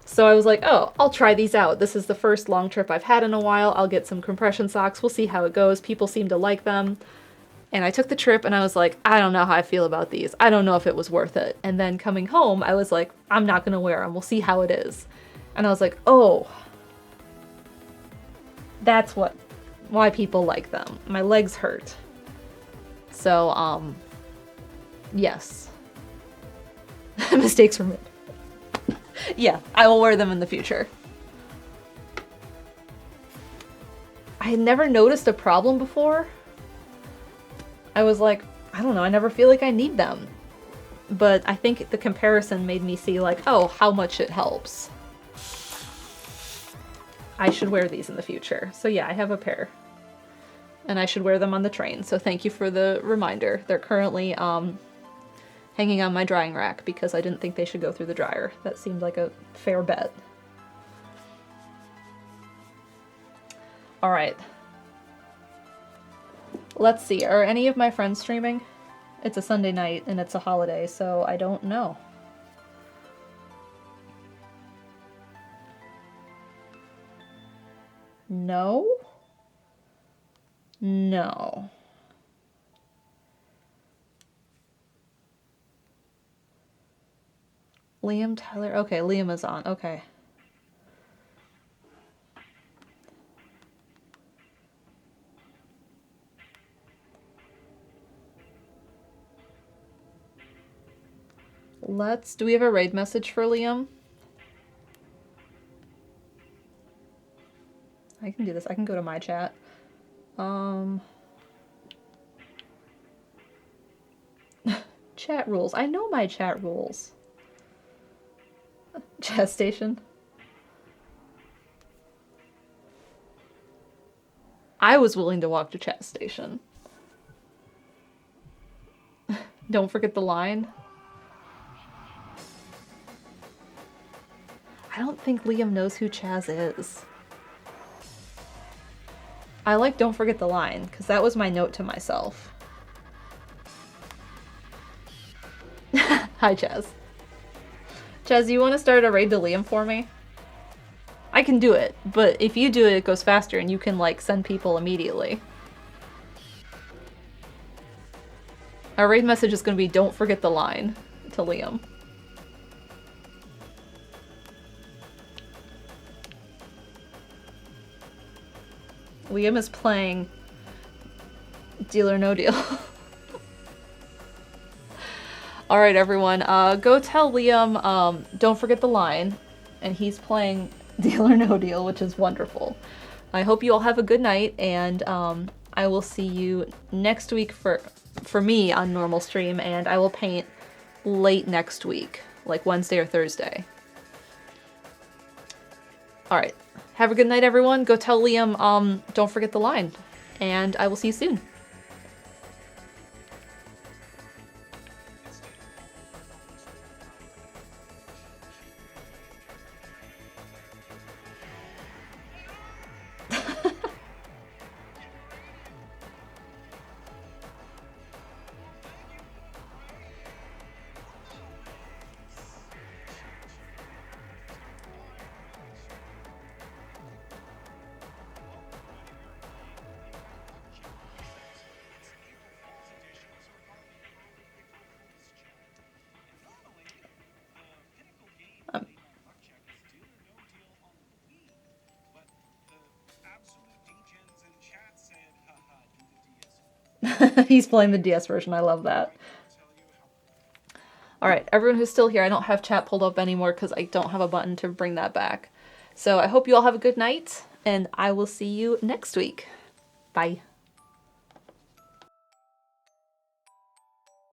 So I was like, oh, I'll try these out. This is the first long trip I've had in a while. I'll get some compression socks. We'll see how it goes. People seem to like them. And I took the trip and I was like, I don't know how I feel about these. I don't know if it was worth it. And then coming home, I was like, I'm not going to wear them. We'll see how it is. And I was like, oh, that's why people like them. My legs hurt. So, yes. Mistakes were made. Yeah, I will wear them in the future. I had never noticed a problem before. I was like, I don't know, I never feel like I need them. But I think the comparison made me see like, oh, how much it helps. I should wear these in the future. So yeah, I have a pair. And I should wear them on the train. So thank you for the reminder. They're currently hanging on my drying rack because I didn't think they should go through the dryer. That seemed like a fair bet. All right. Let's see. Are any of my friends streaming? It's a Sunday night and it's a holiday, so I don't know. No? No. Liam, Tyler. Okay, Liam is on. Okay. Do we have a raid message for Liam? I can do this. I can go to my chat. Chat rules. I know my chat rules. Chat station. I was willing to walk to chat station. Don't forget the line. I don't think Liam knows who Chaz is. I like Don't Forget the Line, because that was my note to myself. Hi, Chaz. Chaz, do you want to start a raid to Liam for me? I can do it, but if you do it, it goes faster and you can, like, send people immediately. Our raid message is going to be Don't Forget the Line to Liam. Liam is playing Deal or No Deal. Alright, everyone, go tell Liam, don't forget the line, and he's playing Deal or No Deal, which is wonderful. I hope you all have a good night, and I will see you next week for me on normal stream, and I will paint late next week, like Wednesday or Thursday. Alright. Have a good night, everyone. Go tell Liam, don't forget the line. And I will see you soon. He's playing the DS version. I love that. Alright, everyone who's still here, I don't have chat pulled up anymore because I don't have a button to bring that back. So I hope you all have a good night, and I will see you next week. Bye.